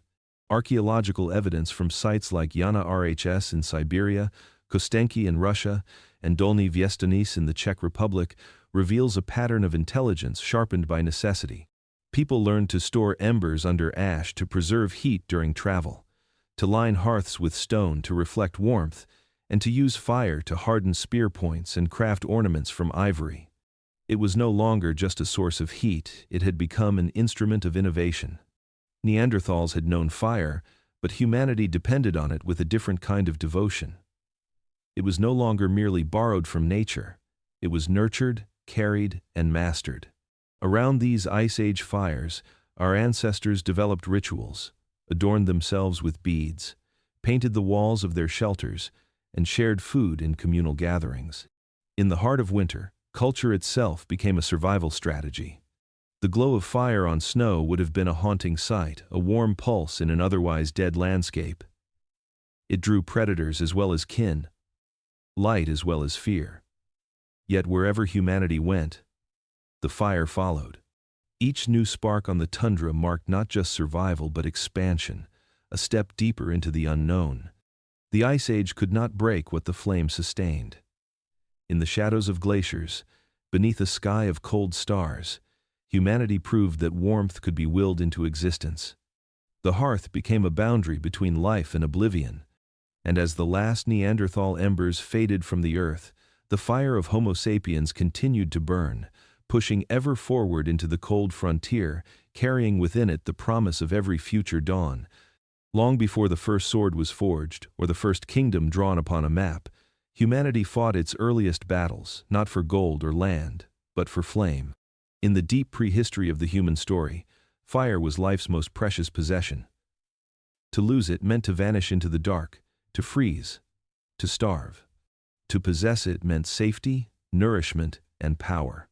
Archaeological evidence from sites like Yana RHS in Siberia, Kostenki in Russia, and Dolny Viestanis in the Czech Republic reveals a pattern of intelligence sharpened by necessity. People learned to store embers under ash to preserve heat during travel, to line hearths with stone to reflect warmth, and to use fire to harden spear points and craft ornaments from ivory. It was no longer just a source of heat, it had become an instrument of innovation. Neanderthals had known fire, but humanity depended on it with a different kind of devotion. It was no longer merely borrowed from nature, it was nurtured, carried, and mastered. Around these Ice Age fires, our ancestors developed rituals, adorned themselves with beads, painted the walls of their shelters, and shared food in communal gatherings. In the heart of winter, culture itself became a survival strategy. The glow of fire on snow would have been a haunting sight, a warm pulse in an otherwise dead landscape. It drew predators as well as kin, light as well as fear. Yet wherever humanity went, the fire followed. Each new spark on the tundra marked not just survival but expansion, a step deeper into the unknown. The Ice Age could not break what the flame sustained. In the shadows of glaciers, beneath a sky of cold stars, humanity proved that warmth could be willed into existence. The hearth became a boundary between life and oblivion, and as the last Neanderthal embers faded from the earth, the fire of Homo sapiens continued to burn, pushing ever forward into the cold frontier, carrying within it the promise of every future dawn. Long before the first sword was forged, or the first kingdom drawn upon a map, humanity fought its earliest battles, not for gold or land, but for flame. In the deep prehistory of the human story, fire was life's most precious possession. To lose it meant to vanish into the dark, to freeze, to starve. To possess it meant safety, nourishment, and power.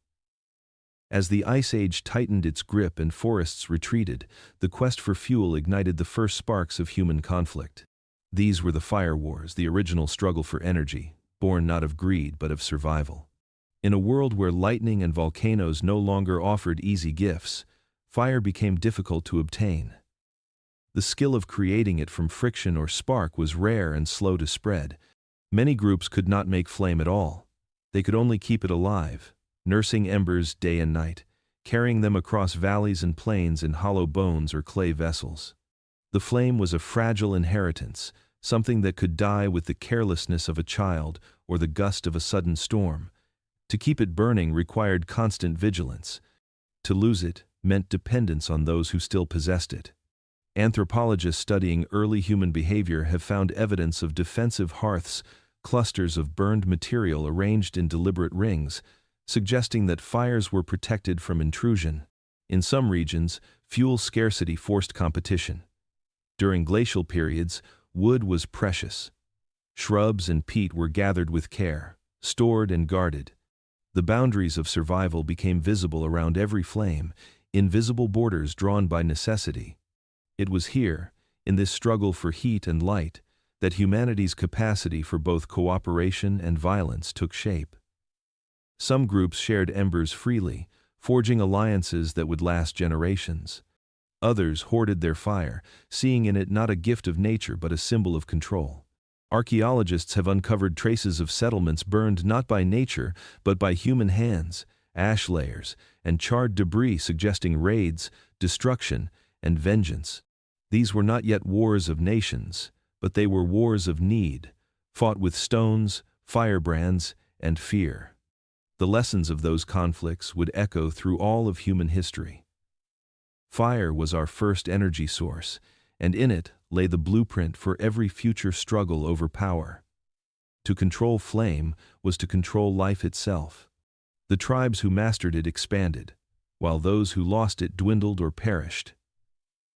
As the Ice Age tightened its grip and forests retreated, the quest for fuel ignited the first sparks of human conflict. These were the fire wars, the original struggle for energy, born not of greed but of survival. In a world where lightning and volcanoes no longer offered easy gifts, fire became difficult to obtain. The skill of creating it from friction or spark was rare and slow to spread. Many groups could not make flame at all. They could only keep it alive, nursing embers day and night, carrying them across valleys and plains in hollow bones or clay vessels. The flame was a fragile inheritance, something that could die with the carelessness of a child or the gust of a sudden storm. To keep it burning required constant vigilance. To lose it meant dependence on those who still possessed it. Anthropologists studying early human behavior have found evidence of defensive hearths, clusters of burned material arranged in deliberate rings, suggesting that fires were protected from intrusion. In some regions, fuel scarcity forced competition. During glacial periods, wood was precious. Shrubs and peat were gathered with care, stored and guarded. The boundaries of survival became visible around every flame, invisible borders drawn by necessity. It was here, in this struggle for heat and light, that humanity's capacity for both cooperation and violence took shape. Some groups shared embers freely, forging alliances that would last generations. Others hoarded their fire, seeing in it not a gift of nature but a symbol of control. Archaeologists have uncovered traces of settlements burned not by nature but by human hands, ash layers, and charred debris suggesting raids, destruction, and vengeance. These were not yet wars of nations, but they were wars of need, fought with stones, firebrands, and fear. The lessons of those conflicts would echo through all of human history. Fire was our first energy source, and in it lay the blueprint for every future struggle over power. To control flame was to control life itself. The tribes who mastered it expanded, while those who lost it dwindled or perished.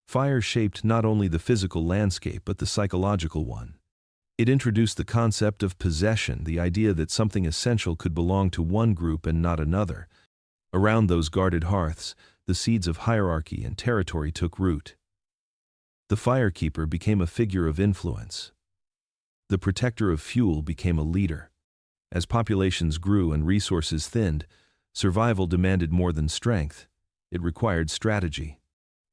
Fire shaped not only the physical landscape but the psychological one. It introduced the concept of possession, the idea that something essential could belong to one group and not another. Around those guarded hearths, the seeds of hierarchy and territory took root. The firekeeper became a figure of influence. The protector of fuel became a leader. As populations grew and resources thinned, survival demanded more than strength. It required strategy.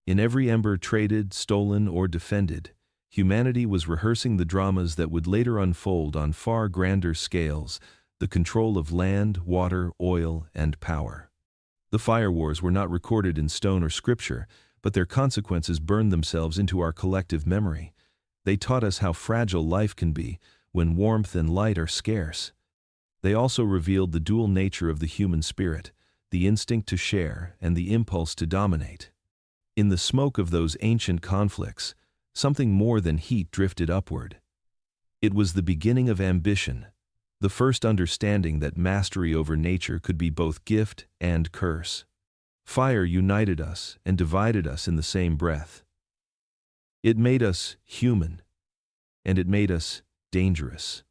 In every ember traded, stolen, or defended, humanity was rehearsing the dramas that would later unfold on far grander scales, the control of land, water, oil, and power. The fire wars were not recorded in stone or scripture, but their consequences burned themselves into our collective memory. They taught us how fragile life can be when warmth and light are scarce. They also revealed the dual nature of the human spirit, the instinct to share and the impulse to dominate. In the smoke of those ancient conflicts, something more than heat drifted upward. It was the beginning of ambition, the first understanding that mastery over nature could be both gift and curse. Fire united us and divided us in the same breath. It made us human, and it made us dangerous.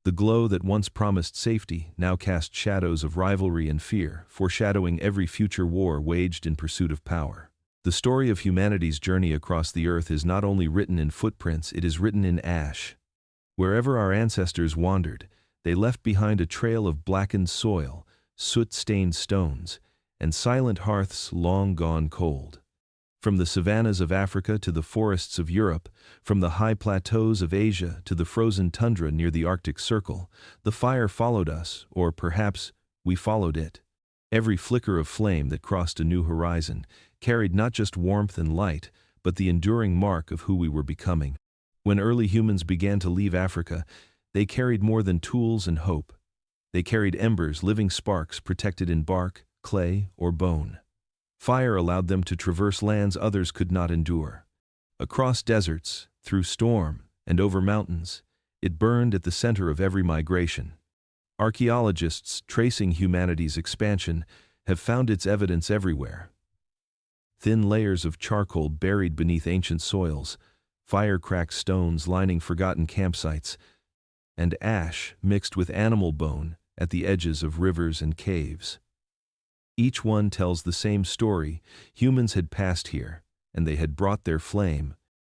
The glow that once promised safety now cast shadows of rivalry and fear, foreshadowing every future war waged in pursuit of power. The story of humanity's journey across the earth is not only written in footprints, it is written in ash. Wherever our ancestors wandered, they left behind a trail of blackened soil, soot-stained stones, and silent hearths long gone cold. From the savannas of Africa to the forests of Europe, from the high plateaus of Asia to the frozen tundra near the Arctic Circle, the fire followed us, or perhaps we followed it. Every flicker of flame that crossed a new horizon carried not just warmth and light, but the enduring mark of who we were becoming. When early humans began to leave Africa, they carried more than tools and hope. They carried embers, living sparks protected in bark, clay, or bone. Fire allowed them to traverse lands others could not endure. Across deserts, through storm, and over mountains, it burned at the center of every migration. Archaeologists tracing humanity's expansion have found its evidence everywhere. Thin layers of charcoal buried beneath ancient soils, fire-cracked stones lining forgotten campsites, and ash mixed with animal bone at the edges of rivers and caves. Each one tells the same story. Humans had passed here, and they had brought their flame.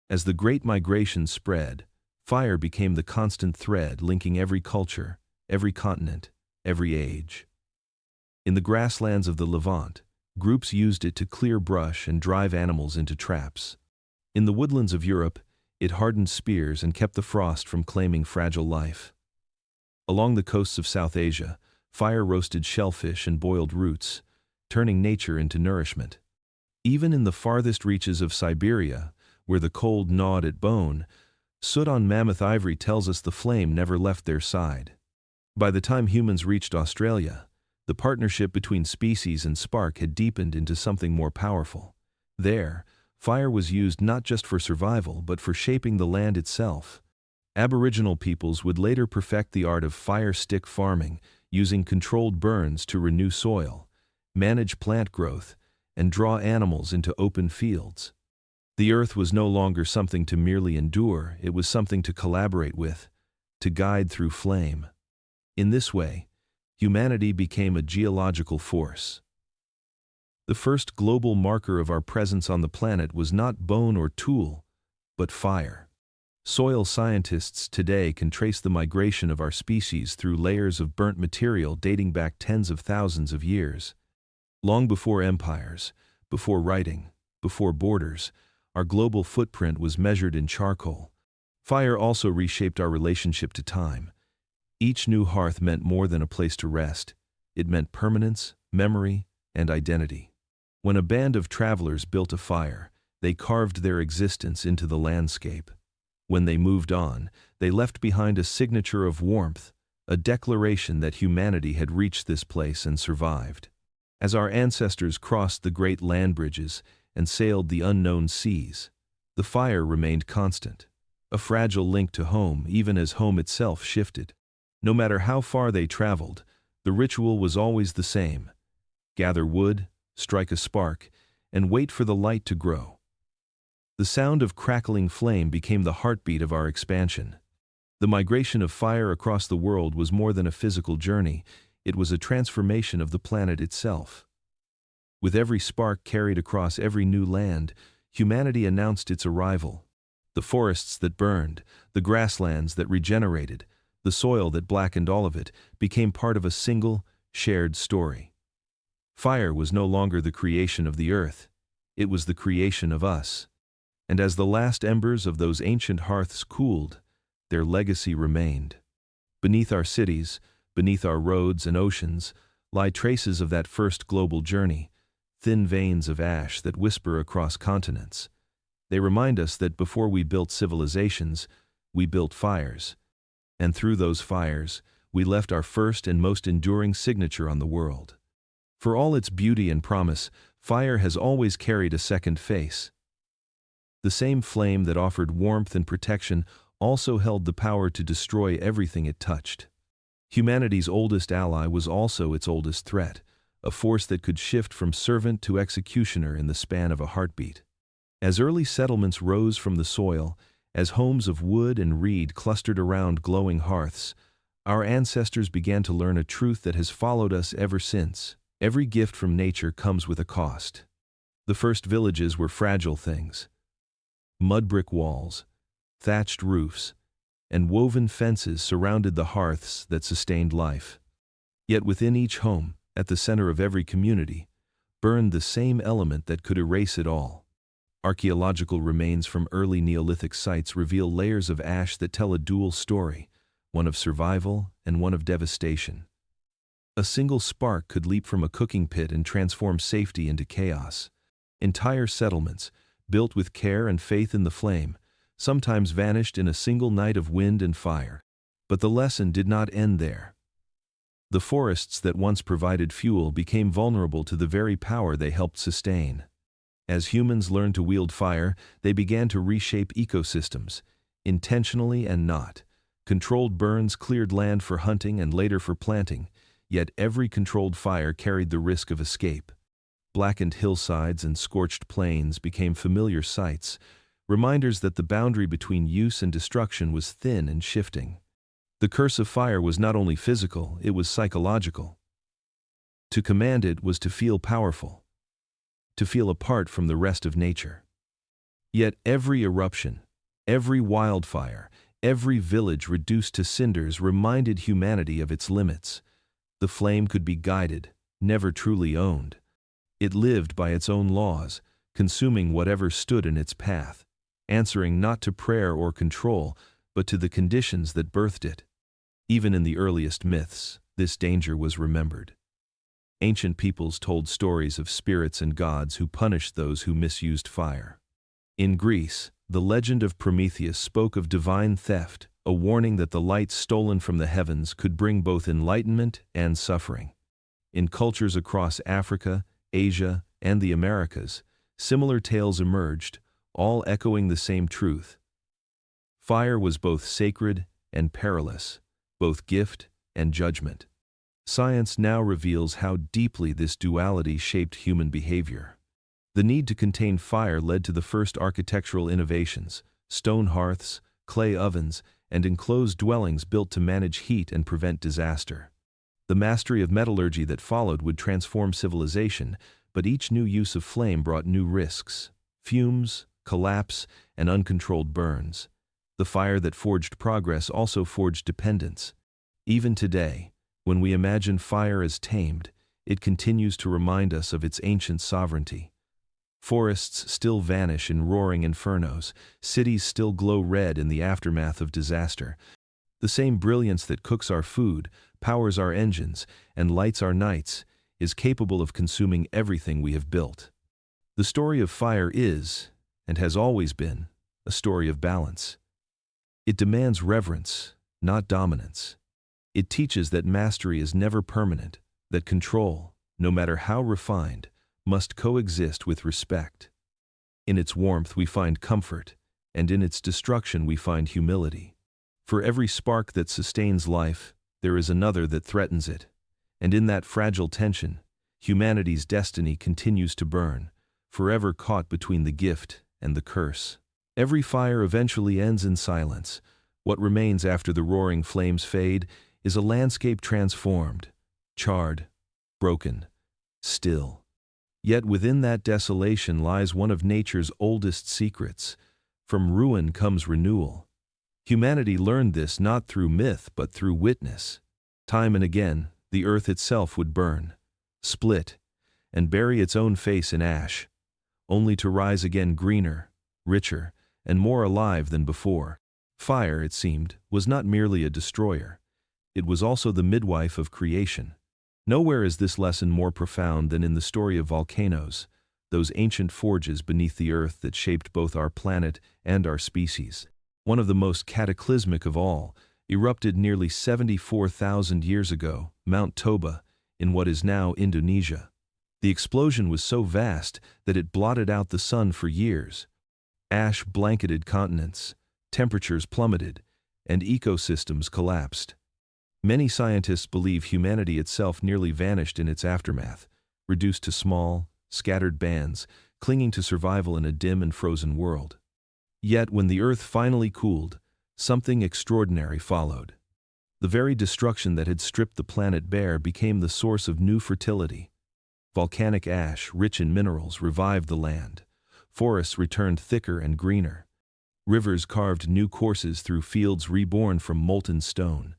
As the Great Migration spread, fire became the constant thread linking every culture, every continent, every age. In the grasslands of the Levant, groups used it to clear brush and drive animals into traps. In the woodlands of Europe, it hardened spears and kept the frost from claiming fragile life. Along the coasts of South Asia, fire roasted shellfish and boiled roots, turning nature into nourishment. Even in the farthest reaches of Siberia, where the cold gnawed at bone, soot on mammoth ivory tells us the flame never left their side. By the time humans reached Australia, the partnership between species and spark had deepened into something more powerful. There, fire was used not just for survival but for shaping the land itself. Aboriginal peoples would later perfect the art of fire stick farming, using controlled burns to renew soil, manage plant growth, and draw animals into open fields. The earth was no longer something to merely endure, it was something to collaborate with, to guide through flame. In this way, humanity became a geological force. The first global marker of our presence on the planet was not bone or tool, but fire. Soil scientists today can trace the migration of our species through layers of burnt material dating back tens of thousands of years. Long before empires, before writing, before borders, our global footprint was measured in charcoal. Fire also reshaped our relationship to time. Each new hearth meant more than a place to rest. It meant permanence, memory, and identity. When a band of travelers built a fire, they carved their existence into the landscape. When they moved on, they left behind a signature of warmth, a declaration that humanity had reached this place and survived. As our ancestors crossed the great land bridges and sailed the unknown seas, the fire remained constant, a fragile link to home even as home itself shifted. No matter how far they traveled, the ritual was always the same: gather wood, strike a spark, and wait for the light to grow. The sound of crackling flame became the heartbeat of our expansion. The migration of fire across the world was more than a physical journey, it was a transformation of the planet itself. With every spark carried across every new land, humanity announced its arrival. The forests that burned, the grasslands that regenerated, the soil that blackened all of it, became part of a single, shared story. Fire was no longer the creation of the earth, it was the creation of us. And as the last embers of those ancient hearths cooled, their legacy remained. Beneath our cities, beneath our roads and oceans, lie traces of that first global journey, thin veins of ash that whisper across continents. They remind us that before we built civilizations, we built fires. And through those fires, we left our first and most enduring signature on the world. For all its beauty and promise, fire has always carried a second face. The same flame that offered warmth and protection also held the power to destroy everything it touched. Humanity's oldest ally was also its oldest threat, a force that could shift from servant to executioner in the span of a heartbeat. As early settlements rose from the soil, as homes of wood and reed clustered around glowing hearths, our ancestors began to learn a truth that has followed us ever since. Every gift from nature comes with a cost. The first villages were fragile things. Mud brick walls, thatched roofs, and woven fences surrounded the hearths that sustained life. Yet within each home, at the center of every community, burned the same element that could erase it all. Archaeological remains from early Neolithic sites reveal layers of ash that tell a dual story, one of survival and one of devastation. A single spark could leap from a cooking pit and transform safety into chaos. Entire settlements, built with care and faith in the flame, sometimes vanished in a single night of wind and fire. But the lesson did not end there. The forests that once provided fuel became vulnerable to the very power they helped sustain. As humans learned to wield fire, they began to reshape ecosystems, intentionally and not. Controlled burns cleared land for hunting and later for planting, yet every controlled fire carried the risk of escape. Blackened hillsides and scorched plains became familiar sights, reminders that the boundary between use and destruction was thin and shifting. The curse of fire was not only physical, it was psychological. To command it was to feel powerful, to feel apart from the rest of nature. Yet every eruption, every wildfire, every village reduced to cinders reminded humanity of its limits. The flame could be guided, never truly owned. It lived by its own laws, consuming whatever stood in its path, answering not to prayer or control, but to the conditions that birthed it. Even in the earliest myths, this danger was remembered. Ancient peoples told stories of spirits and gods who punished those who misused fire. In Greece, the legend of Prometheus spoke of divine theft, a warning that the light stolen from the heavens could bring both enlightenment and suffering. In cultures across Africa, Asia, and the Americas, similar tales emerged, all echoing the same truth. Fire was both sacred and perilous, both gift and judgment. Science now reveals how deeply this duality shaped human behavior. The need to contain fire led to the first architectural innovations: stone hearths, clay ovens, and enclosed dwellings built to manage heat and prevent disaster. The mastery of metallurgy that followed would transform civilization, but each new use of flame brought new risks: fumes, collapse, and uncontrolled burns. The fire that forged progress also forged dependence. Even today, when we imagine fire as tamed, it continues to remind us of its ancient sovereignty. Forests still vanish in roaring infernos, cities still glow red in the aftermath of disaster. The same brilliance that cooks our food, powers our engines, and lights our nights, is capable of consuming everything we have built. The story of fire is, and has always been, a story of balance. It demands reverence, not dominance. It teaches that mastery is never permanent, that control, no matter how refined, must coexist with respect. In its warmth we find comfort, and in its destruction we find humility. For every spark that sustains life, there is another that threatens it, and in that fragile tension, humanity's destiny continues to burn, forever caught between the gift and the curse. Every fire eventually ends in silence. What remains after the roaring flames fade is a landscape transformed, charred, broken, still. Yet within that desolation lies one of nature's oldest secrets. From ruin comes renewal. Humanity learned this not through myth but through witness. Time and again, the earth itself would burn, split, and bury its own face in ash, only to rise again greener, richer, and more alive than before. Fire, it seemed, was not merely a destroyer. It was also the midwife of creation. Nowhere is this lesson more profound than in the story of volcanoes, those ancient forges beneath the earth that shaped both our planet and our species. One of the most cataclysmic of all erupted nearly 74,000 years ago, Mount Toba, in what is now Indonesia. The explosion was so vast that it blotted out the sun for years. Ash blanketed continents, temperatures plummeted, and ecosystems collapsed. Many scientists believe humanity itself nearly vanished in its aftermath, reduced to small, scattered bands, clinging to survival in a dim and frozen world. Yet when the earth finally cooled, something extraordinary followed. The very destruction that had stripped the planet bare became the source of new fertility. Volcanic ash, rich in minerals, revived the land. Forests returned thicker and greener. Rivers carved new courses through fields reborn from molten stone.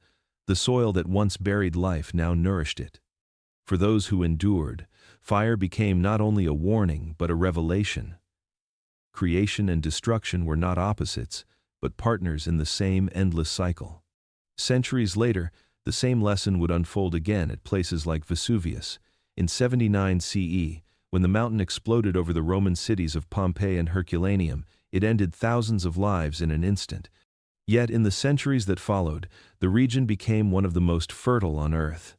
The soil that once buried life now nourished it. For those who endured, fire became not only a warning but a revelation. Creation and destruction were not opposites, but partners in the same endless cycle. Centuries later, the same lesson would unfold again at places like Vesuvius. In 79 CE, when the mountain exploded over the Roman cities of Pompeii and Herculaneum, it ended thousands of lives in an instant. Yet in the centuries that followed, the region became one of the most fertile on earth.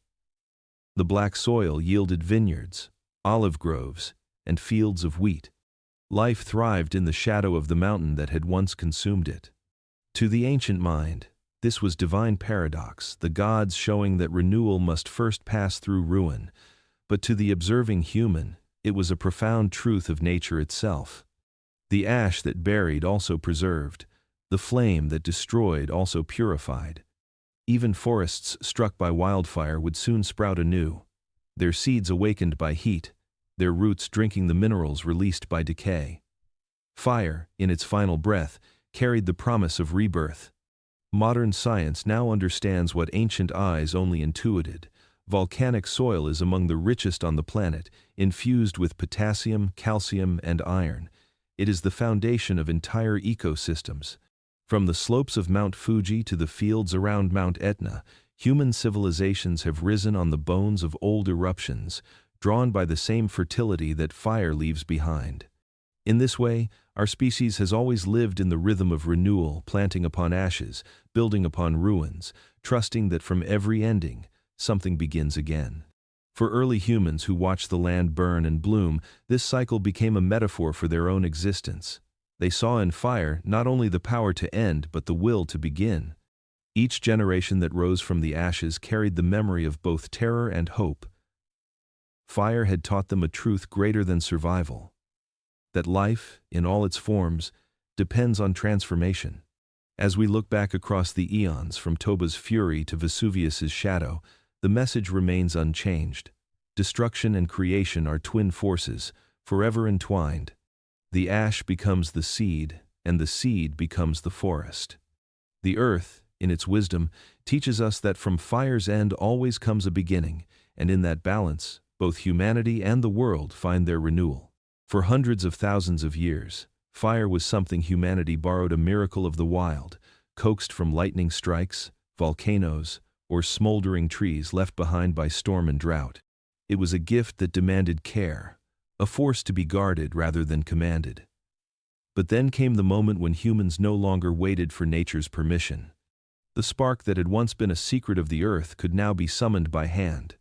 The black soil yielded vineyards, olive groves, and fields of wheat. Life thrived in the shadow of the mountain that had once consumed it. To the ancient mind, this was divine paradox, the gods showing that renewal must first pass through ruin, but to the observing human, it was a profound truth of nature itself. The ash that buried also preserved, the flame that destroyed also purified. Even forests struck by wildfire would soon sprout anew, their seeds awakened by heat, their roots drinking the minerals released by decay. Fire, in its final breath, carried the promise of rebirth. Modern science now understands what ancient eyes only intuited. Volcanic soil is among the richest on the planet, infused with potassium, calcium, and iron. It is the foundation of entire ecosystems. From the slopes of Mount Fuji to the fields around Mount Etna, human civilizations have risen on the bones of old eruptions, drawn by the same fertility that fire leaves behind. In this way, our species has always lived in the rhythm of renewal, planting upon ashes, building upon ruins, trusting that from every ending, something begins again. For early humans who watched the land burn and bloom, this cycle became a metaphor for their own existence. They saw in fire not only the power to end but the will to begin. Each generation that rose from the ashes carried the memory of both terror and hope. Fire had taught them a truth greater than survival: that life, in all its forms, depends on transformation. As we look back across the eons from Toba's fury to Vesuvius's shadow, the message remains unchanged. Destruction and creation are twin forces, forever entwined. The ash becomes the seed, and the seed becomes the forest. The earth, in its wisdom, teaches us that from fire's end always comes a beginning, and in that balance, both humanity and the world find their renewal. For hundreds of thousands of years, fire was something humanity borrowed, a miracle of the wild, coaxed from lightning strikes, volcanoes, or smoldering trees left behind by storm and drought. It was a gift that demanded care, a force to be guarded rather than commanded. But then came the moment when humans no longer waited for nature's permission. The spark that had once been a secret of the earth could now be summoned by hand.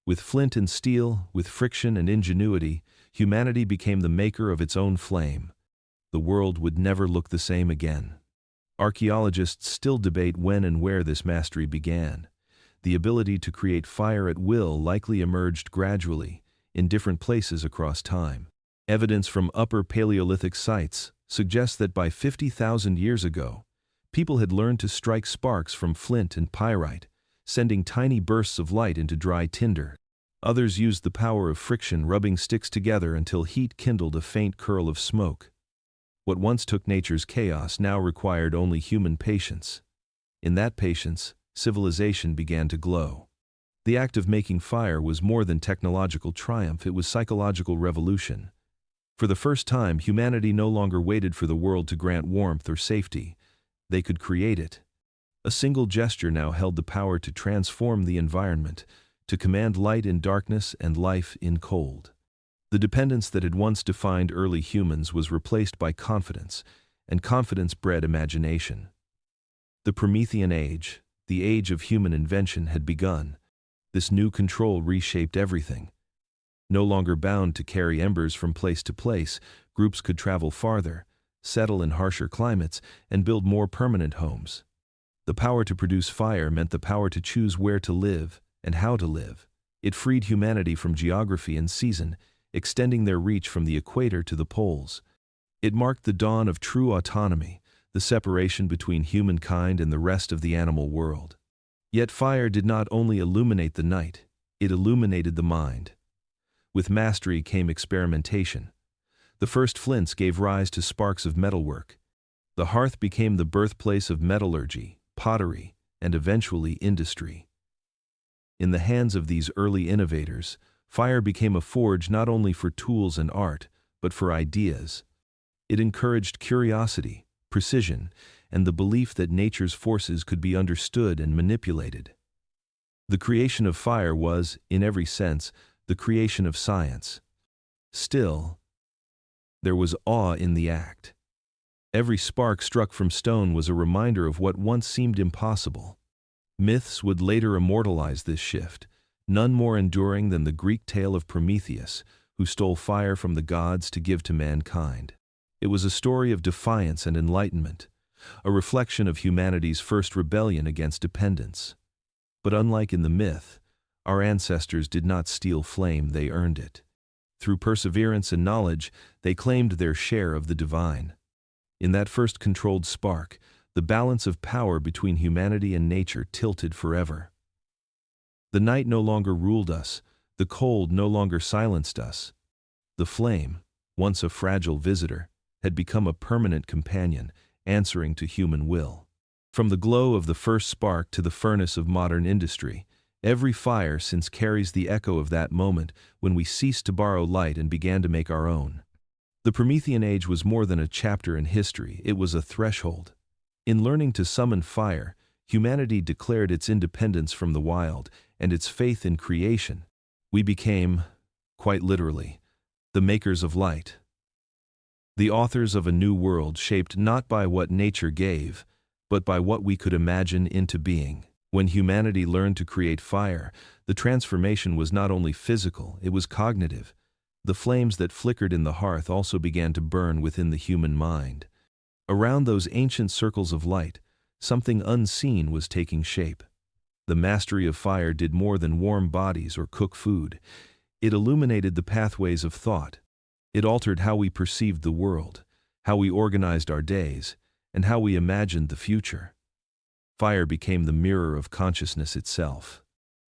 With flint and steel, with friction and ingenuity, humanity became the maker of its own flame. The world would never look the same again. Archaeologists still debate when and where this mastery began. The ability to create fire at will likely emerged gradually, in different places across time. Evidence from Upper Paleolithic sites suggests that by 50,000 years ago, people had learned to strike sparks from flint and pyrite, sending tiny bursts of light into dry tinder. Others used the power of friction, rubbing sticks together until heat kindled a faint curl of smoke. What once took nature's chaos now required only human patience. In that patience, civilization began to glow. The act of making fire was more than technological triumph, it was psychological revolution. For the first time, humanity no longer waited for the world to grant warmth or safety. They could create it. A single gesture now held the power to transform the environment, to command light in darkness and life in cold. The dependence that had once defined early humans was replaced by confidence, and confidence bred imagination. The Promethean age, the age of human invention, had begun. This new control reshaped everything. No longer bound to carry embers from place to place, groups could travel farther, settle in harsher climates, and build more permanent homes. The power to produce fire meant the power to choose where to live and how to live. It freed humanity from geography and season, extending their reach from the equator to the poles. It marked the dawn of true autonomy, the separation between humankind and the rest of the animal world. Yet fire did not only illuminate the night, it illuminated the mind. With mastery came experimentation. The first flints gave rise to sparks of metalwork. The hearth became the birthplace of metallurgy, pottery, and eventually industry. In the hands of these early innovators, fire became a forge not only for tools and art, but for ideas. It encouraged curiosity, precision, and the belief that nature's forces could be understood and manipulated. The creation of fire was, in every sense, the creation of science. Still, there was awe in the act. Every spark struck from stone was a reminder of what once seemed impossible. Myths would later immortalize this shift, none more enduring than the Greek tale of Prometheus, who stole fire from the gods to give to mankind. It was a story of defiance and enlightenment, a reflection of humanity's first rebellion against dependence. But unlike in the myth, our ancestors did not steal flame, they earned it. Through perseverance and knowledge, they claimed their share of the divine. In that first controlled spark, the balance of power between humanity and nature tilted forever. The night no longer ruled us, the cold no longer silenced us. The flame, once a fragile visitor, had become a permanent companion, answering to human will. From the glow of the first spark to the furnace of modern industry, every fire since carries the echo of that moment when we ceased to borrow light and began to make our own. The Promethean age was more than a chapter in history, it was a threshold. In learning to summon fire, humanity declared its independence from the wild and its faith in creation. We became, quite literally, the makers of light. The authors of a new world shaped not by what nature gave, but by what we could imagine into being. When humanity learned to create fire, the transformation was not only physical, it was cognitive. The flames that flickered in the hearth also began to burn within the human mind. Around those ancient circles of light, something unseen was taking shape. The mastery of fire did more than warm bodies or cook food. It illuminated the pathways of thought. It altered how we perceived the world, how we organized our days, and how we imagined the future. Fire became the mirror of consciousness itself.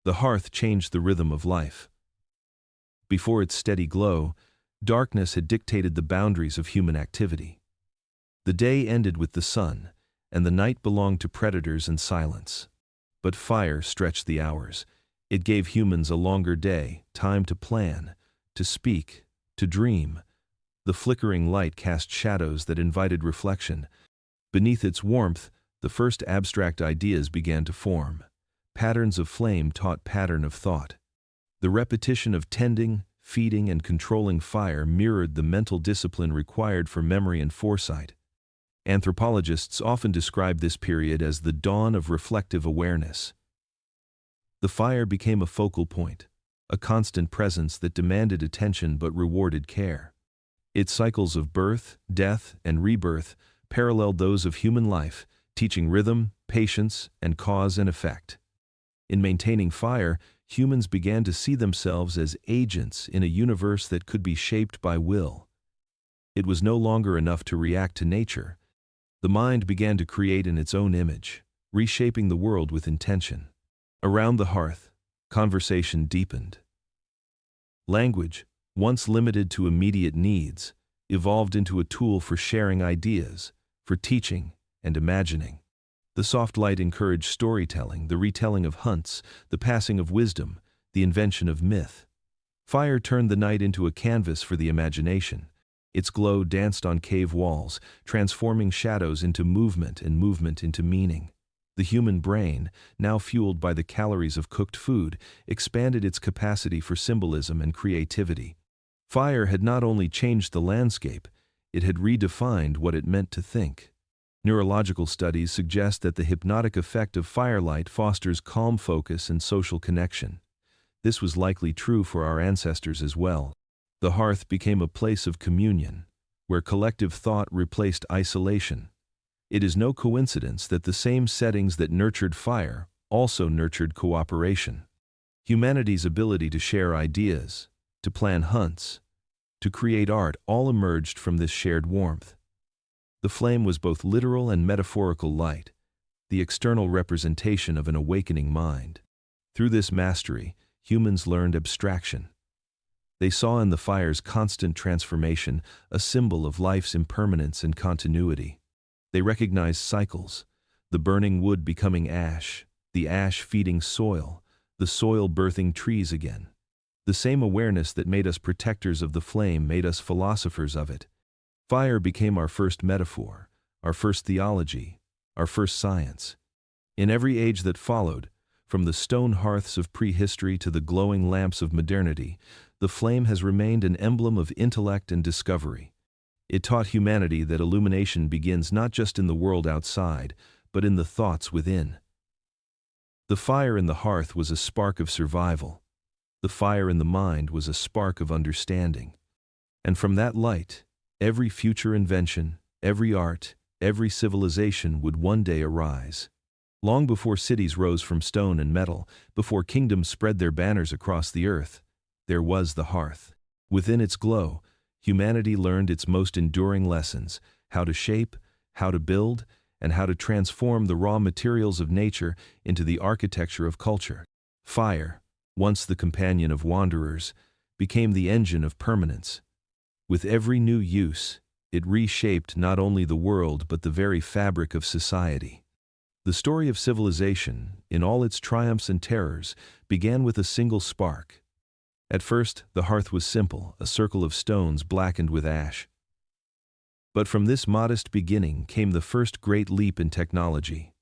The hearth changed the rhythm of life. Before its steady glow, darkness had dictated the boundaries of human activity. The day ended with the sun, and the night belonged to predators and silence. But fire stretched the hours. It gave humans a longer day, time to plan, to speak, to dream. The flickering light cast shadows that invited reflection. Beneath its warmth, the first abstract ideas began to form. Patterns of flame taught pattern of thought. The repetition of tending, feeding, and controlling fire mirrored the mental discipline required for memory and foresight. Anthropologists often describe this period as the dawn of reflective awareness. The fire became a focal point, a constant presence that demanded attention but rewarded care. Its cycles of birth, death, and rebirth paralleled those of human life, teaching rhythm, patience, and cause and effect. In maintaining fire, humans began to see themselves as agents in a universe that could be shaped by will. It was no longer enough to react to nature. The mind began to create in its own image, reshaping the world with intention. Around the hearth, conversation deepened. Language, once limited to immediate needs, evolved into a tool for sharing ideas, for teaching and imagining. The soft light encouraged storytelling, the retelling of hunts, the passing of wisdom, the invention of myth. Fire turned the night into a canvas for the imagination. Its glow danced on cave walls, transforming shadows into movement and movement into meaning. The human brain, now fueled by the calories of cooked food, expanded its capacity for symbolism and creativity. Fire had not only changed the landscape, it had redefined what it meant to think. Neurological studies suggest that the hypnotic effect of firelight fosters calm focus and social connection. This was likely true for our ancestors as well. The hearth became a place of communion, where collective thought replaced isolation. It is no coincidence that the same settings that nurtured fire also nurtured cooperation. Humanity's ability to share ideas, to plan hunts, to create art all emerged from this shared warmth. The flame was both literal and metaphorical light, the external representation of an awakening mind. Through this mastery, humans learned abstraction. They saw in the fire's constant transformation a symbol of life's impermanence and continuity. They recognized cycles, the burning wood becoming ash, the ash feeding soil, the soil birthing trees again. The same awareness that made us protectors of the flame made us philosophers of it. Fire became our first metaphor, our first theology, our first science. In every age that followed, from the stone hearths of prehistory to the glowing lamps of modernity, the flame has remained an emblem of intellect and discovery. It taught humanity that illumination begins not just in the world outside, but in the thoughts within. The fire in the hearth was a spark of survival. The fire in the mind was a spark of understanding. And from that light, every future invention, every art, every civilization would one day arise. Long before cities rose from stone and metal, before kingdoms spread their banners across the earth, there was the hearth. Within its glow, humanity learned its most enduring lessons: how to shape, how to build, and how to transform the raw materials of nature into the architecture of culture. Fire, once the companion of wanderers, became the engine of permanence. With every new use, it reshaped not only the world but the very fabric of society. The story of civilization, in all its triumphs and terrors, began with a single spark. At first, the hearth was simple, a circle of stones blackened with ash. But from this modest beginning came the first great leap in technology: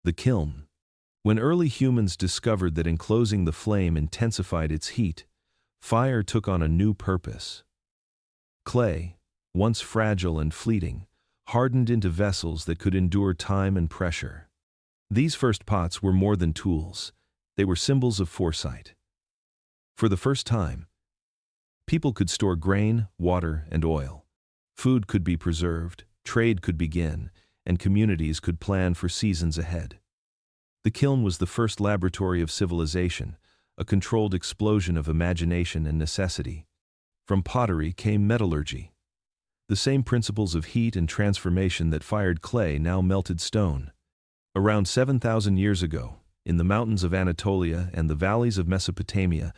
the kiln. When early humans discovered that enclosing the flame intensified its heat, fire took on a new purpose. Clay, once fragile and fleeting, hardened into vessels that could endure time and pressure. These first pots were more than tools; they were symbols of foresight. For the first time, people could store grain, water, and oil. Food could be preserved, trade could begin, and communities could plan for seasons ahead. The kiln was the first laboratory of civilization, a controlled explosion of imagination and necessity. From pottery came metallurgy. The same principles of heat and transformation that fired clay now melted stone. Around 7,000 years ago, in the mountains of Anatolia and the valleys of Mesopotamia,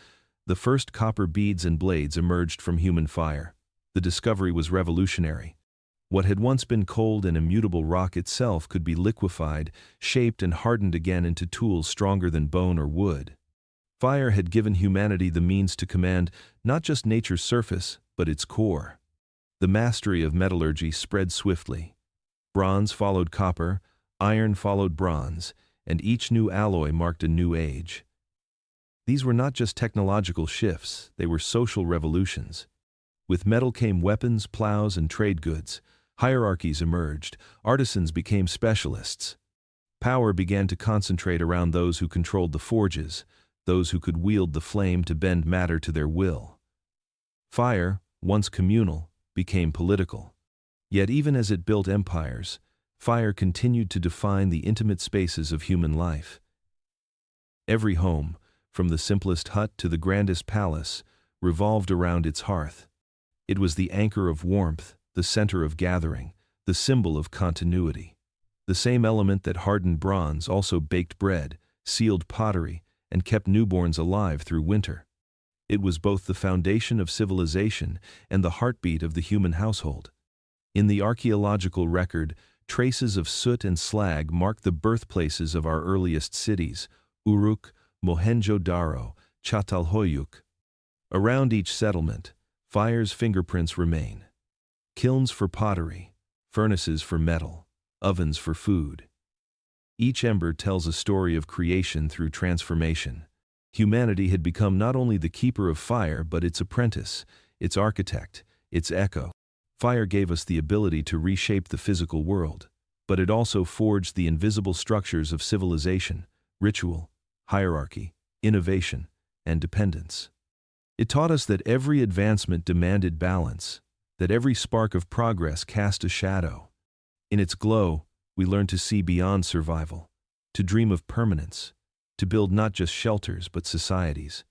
the first copper beads and blades emerged from human fire. The discovery was revolutionary. What had once been cold and immutable rock itself could be liquefied, shaped and hardened again into tools stronger than bone or wood. Fire had given humanity the means to command not just nature's surface, but its core. The mastery of metallurgy spread swiftly. Bronze followed copper, iron followed bronze, and each new alloy marked a new age. These were not just technological shifts, they were social revolutions. With metal came weapons, plows, and trade goods. Hierarchies emerged, artisans became specialists. Power began to concentrate around those who controlled the forges, those who could wield the flame to bend matter to their will. Fire, once communal, became political. Yet even as it built empires, fire continued to define the intimate spaces of human life. Every home, from the simplest hut to the grandest palace, revolved around its hearth. It was the anchor of warmth, the center of gathering, the symbol of continuity. The same element that hardened bronze also baked bread, sealed pottery, and kept newborns alive through winter. It was both the foundation of civilization and the heartbeat of the human household. In the archaeological record, traces of soot and slag mark the birthplaces of our earliest cities, Uruk, Mohenjo-Daro, Çatalhöyük. Around each settlement, fire's fingerprints remain. Kilns for pottery, furnaces for metal, ovens for food. Each ember tells a story of creation through transformation. Humanity had become not only the keeper of fire but its apprentice, its architect, its echo. Fire gave us the ability to reshape the physical world, but it also forged the invisible structures of civilization, ritual, hierarchy, innovation, and dependence. It taught us that every advancement demanded balance, that every spark of progress cast a shadow. In its glow, we learned to see beyond survival, to dream of permanence, to build not just shelters but societies.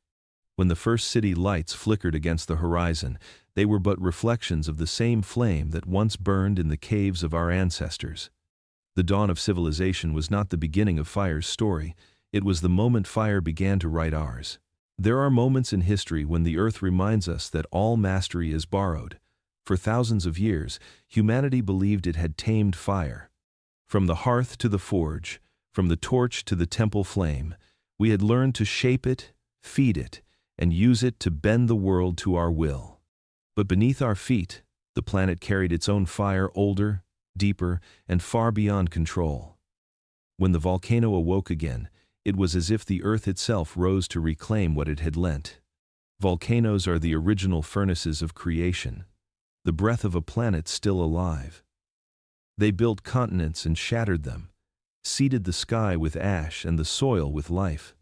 When the first city lights flickered against the horizon, they were but reflections of the same flame that once burned in the caves of our ancestors. The dawn of civilization was not the beginning of fire's story, it was the moment fire began to write ours. There are moments in history when the earth reminds us that all mastery is borrowed. For thousands of years, humanity believed it had tamed fire. From the hearth to the forge, from the torch to the temple flame, we had learned to shape it, feed it, and use it to bend the world to our will. But beneath our feet, the planet carried its own fire, older, deeper, and far beyond control. When the volcano awoke again, it was as if the earth itself rose to reclaim what it had lent. Volcanoes are the original furnaces of creation, the breath of a planet still alive. They built continents and shattered them, seeded the sky with ash and the soil with life.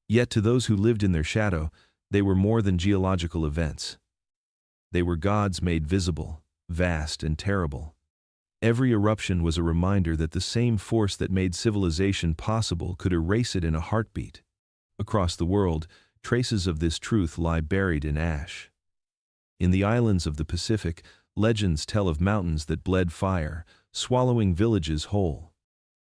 Yet to those who lived in their shadow, they were more than geological events. They were gods made visible, vast and terrible. Every eruption was a reminder that the same force that made civilization possible could erase it in a heartbeat. Across the world, traces of this truth lie buried in ash. In the islands of the Pacific, legends tell of mountains that bled fire, swallowing villages whole.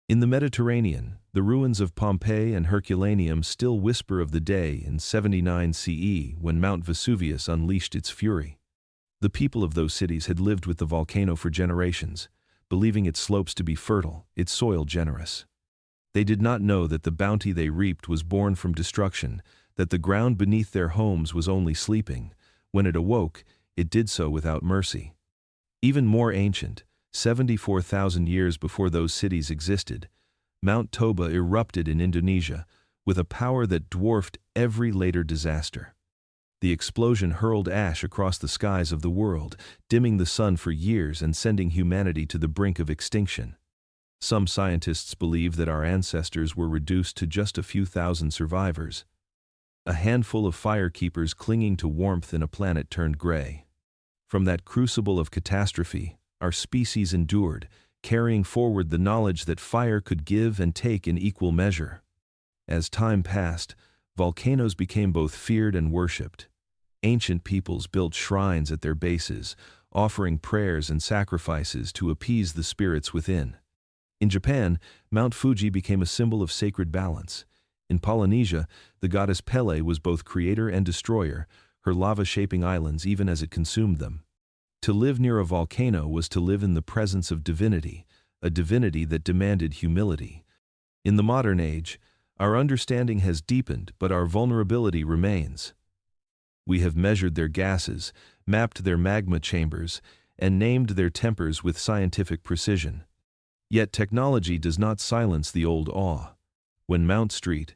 In the Mediterranean, the ruins of Pompeii and Herculaneum still whisper of the day in 79 CE when Mount Vesuvius unleashed its fury. The people of those cities had lived with the volcano for generations, believing its slopes to be fertile, its soil generous. They did not know that the bounty they reaped was born from destruction, that the ground beneath their homes was only sleeping. When it awoke, it did so without mercy. Even more ancient, 74,000 years before those cities existed, Mount Toba erupted in Indonesia with a power that dwarfed every later disaster. The explosion hurled ash across the skies of the world, dimming the sun for years and sending humanity to the brink of extinction. Some scientists believe that our ancestors were reduced to just a few thousand survivors, a handful of firekeepers clinging to warmth in a planet turned gray. From that crucible of catastrophe, our species endured, carrying forward the knowledge that fire could give and take in equal measure. As time passed, volcanoes became both feared and worshipped. Ancient peoples built shrines at their bases, offering prayers and sacrifices to appease the spirits within. In Japan, Mount Fuji became a symbol of sacred balance. In Polynesia, the goddess Pele was both creator and destroyer, her lava shaping islands even as it consumed them. To live near a volcano was to live in the presence of divinity, a divinity that demanded humility. In the modern age, our understanding has deepened, but our vulnerability remains. We have measured their gases, mapped their magma chambers, and named their tempers with scientific precision. Yet technology does not silence the old awe. When Mount St.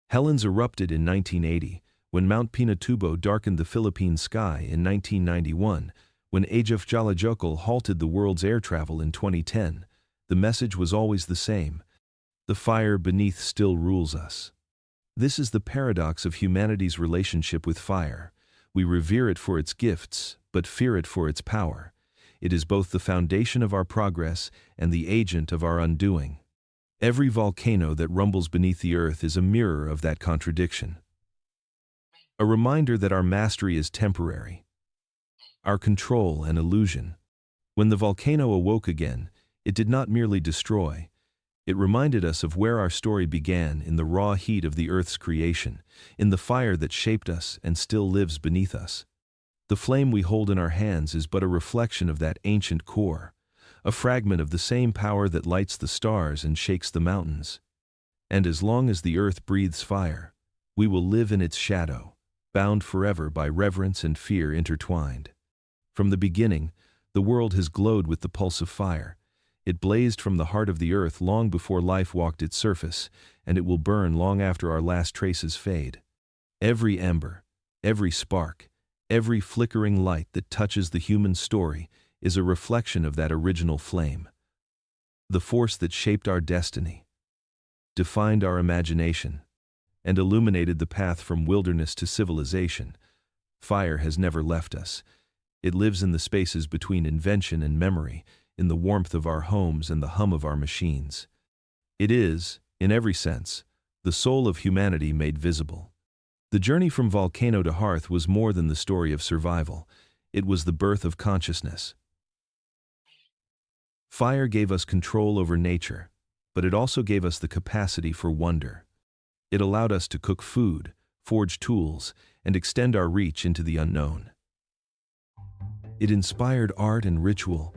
Helens erupted in 1980, when Mount Pinatubo darkened the Philippine sky in 1991, when Jalajokul halted the world's air travel in 2010, the message was always the same: the fire beneath still rules us. This is the paradox of humanity's relationship with fire. We revere it for its gifts, but fear it for its power. It is both the foundation of our progress and the agent of our undoing. Every volcano that rumbles beneath the earth is a mirror of that contradiction. A reminder that our mastery is temporary, our control an illusion. When the volcano awoke again, it did not merely destroy. It reminded us of where our story began, in the raw heat of the earth's creation, in the fire that shaped us and still lives beneath us. The flame we hold in our hands is but a reflection of that ancient core, a fragment of the same power that lights the stars and shakes the mountains. And as long as the earth breathes fire, we will live in its shadow, bound forever by reverence and fear intertwined. From the beginning, the world has glowed with the pulse of fire. It blazed from the heart of the earth long before life walked its surface, and it will burn long after our last traces fade. Every ember, every spark, every flickering light that touches the human story is a reflection of that original flame. The force that shaped our destiny, defined our imagination, and illuminated the path from wilderness to civilization. Fire has never left us. It lives in the spaces between invention and memory, in the warmth of our homes and the hum of our machines. It is, in every sense, the soul of humanity made visible. The journey from volcano to hearth was more than the story of survival. It was the birth of consciousness. Fire gave us control over nature, but it also gave us the capacity for wonder. It allowed us to cook food, forge tools, and extend our reach into the unknown. It inspired art and ritual,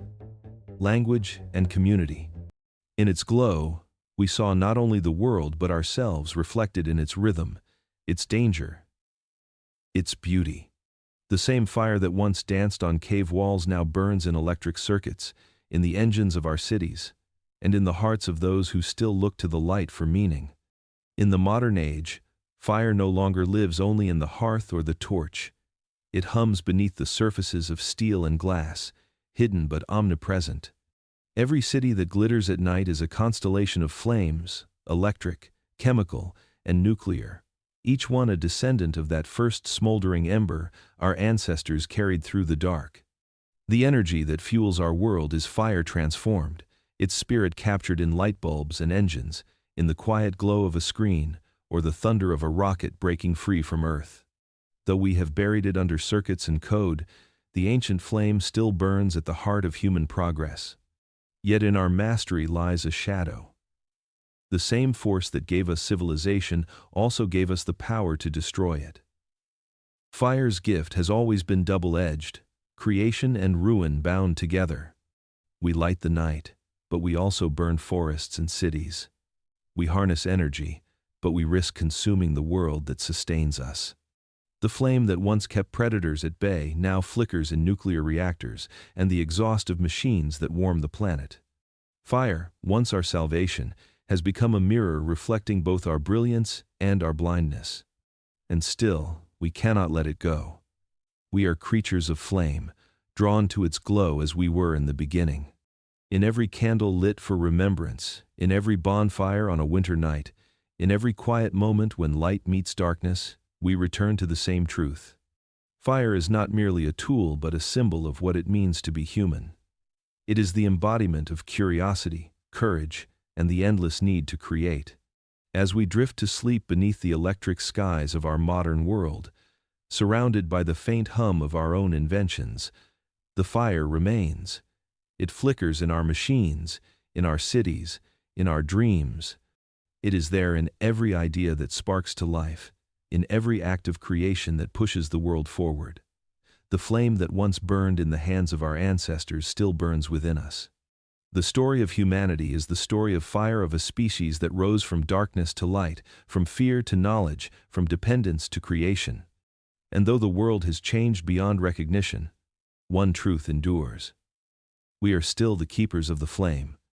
language and community. In its glow, we saw not only the world but ourselves reflected in its rhythm, its danger, its beauty. The same fire that once danced on cave walls now burns in electric circuits, in the engines of our cities, and in the hearts of those who still look to the light for meaning. In the modern age, fire no longer lives only in the hearth or the torch. It hums beneath the surfaces of steel and glass, hidden but omnipresent. Every city that glitters at night is a constellation of flames, electric, chemical, and nuclear, each one a descendant of that first smoldering ember our ancestors carried through the dark. The energy that fuels our world is fire transformed, its spirit captured in light bulbs and engines, in the quiet glow of a screen, or the thunder of a rocket breaking free from Earth. Though we have buried it under circuits and code, the ancient flame still burns at the heart of human progress. Yet in our mastery lies a shadow. The same force that gave us civilization also gave us the power to destroy it. Fire's gift has always been double-edged, creation and ruin bound together. We light the night, but we also burn forests and cities. We harness energy, but we risk consuming the world that sustains us. The flame that once kept predators at bay now flickers in nuclear reactors and the exhaust of machines that warm the planet. Fire, once our salvation, has become a mirror reflecting both our brilliance and our blindness. And still, we cannot let it go. We are creatures of flame, drawn to its glow as we were in the beginning. In every candle lit for remembrance, in every bonfire on a winter night, in every quiet moment when light meets darkness, we return to the same truth. Fire is not merely a tool but a symbol of what it means to be human. It is the embodiment of curiosity, courage, and the endless need to create. As we drift to sleep beneath the electric skies of our modern world, surrounded by the faint hum of our own inventions, the fire remains. It flickers in our machines, in our cities, in our dreams. It is there in every idea that sparks to life, in every act of creation that pushes the world forward. The flame that once burned in the hands of our ancestors still burns within us. The story of humanity is the story of fire of a species that rose from darkness to light, from fear to knowledge, from dependence to creation. And though the world has changed beyond recognition, one truth endures. We are still the keepers of the flame,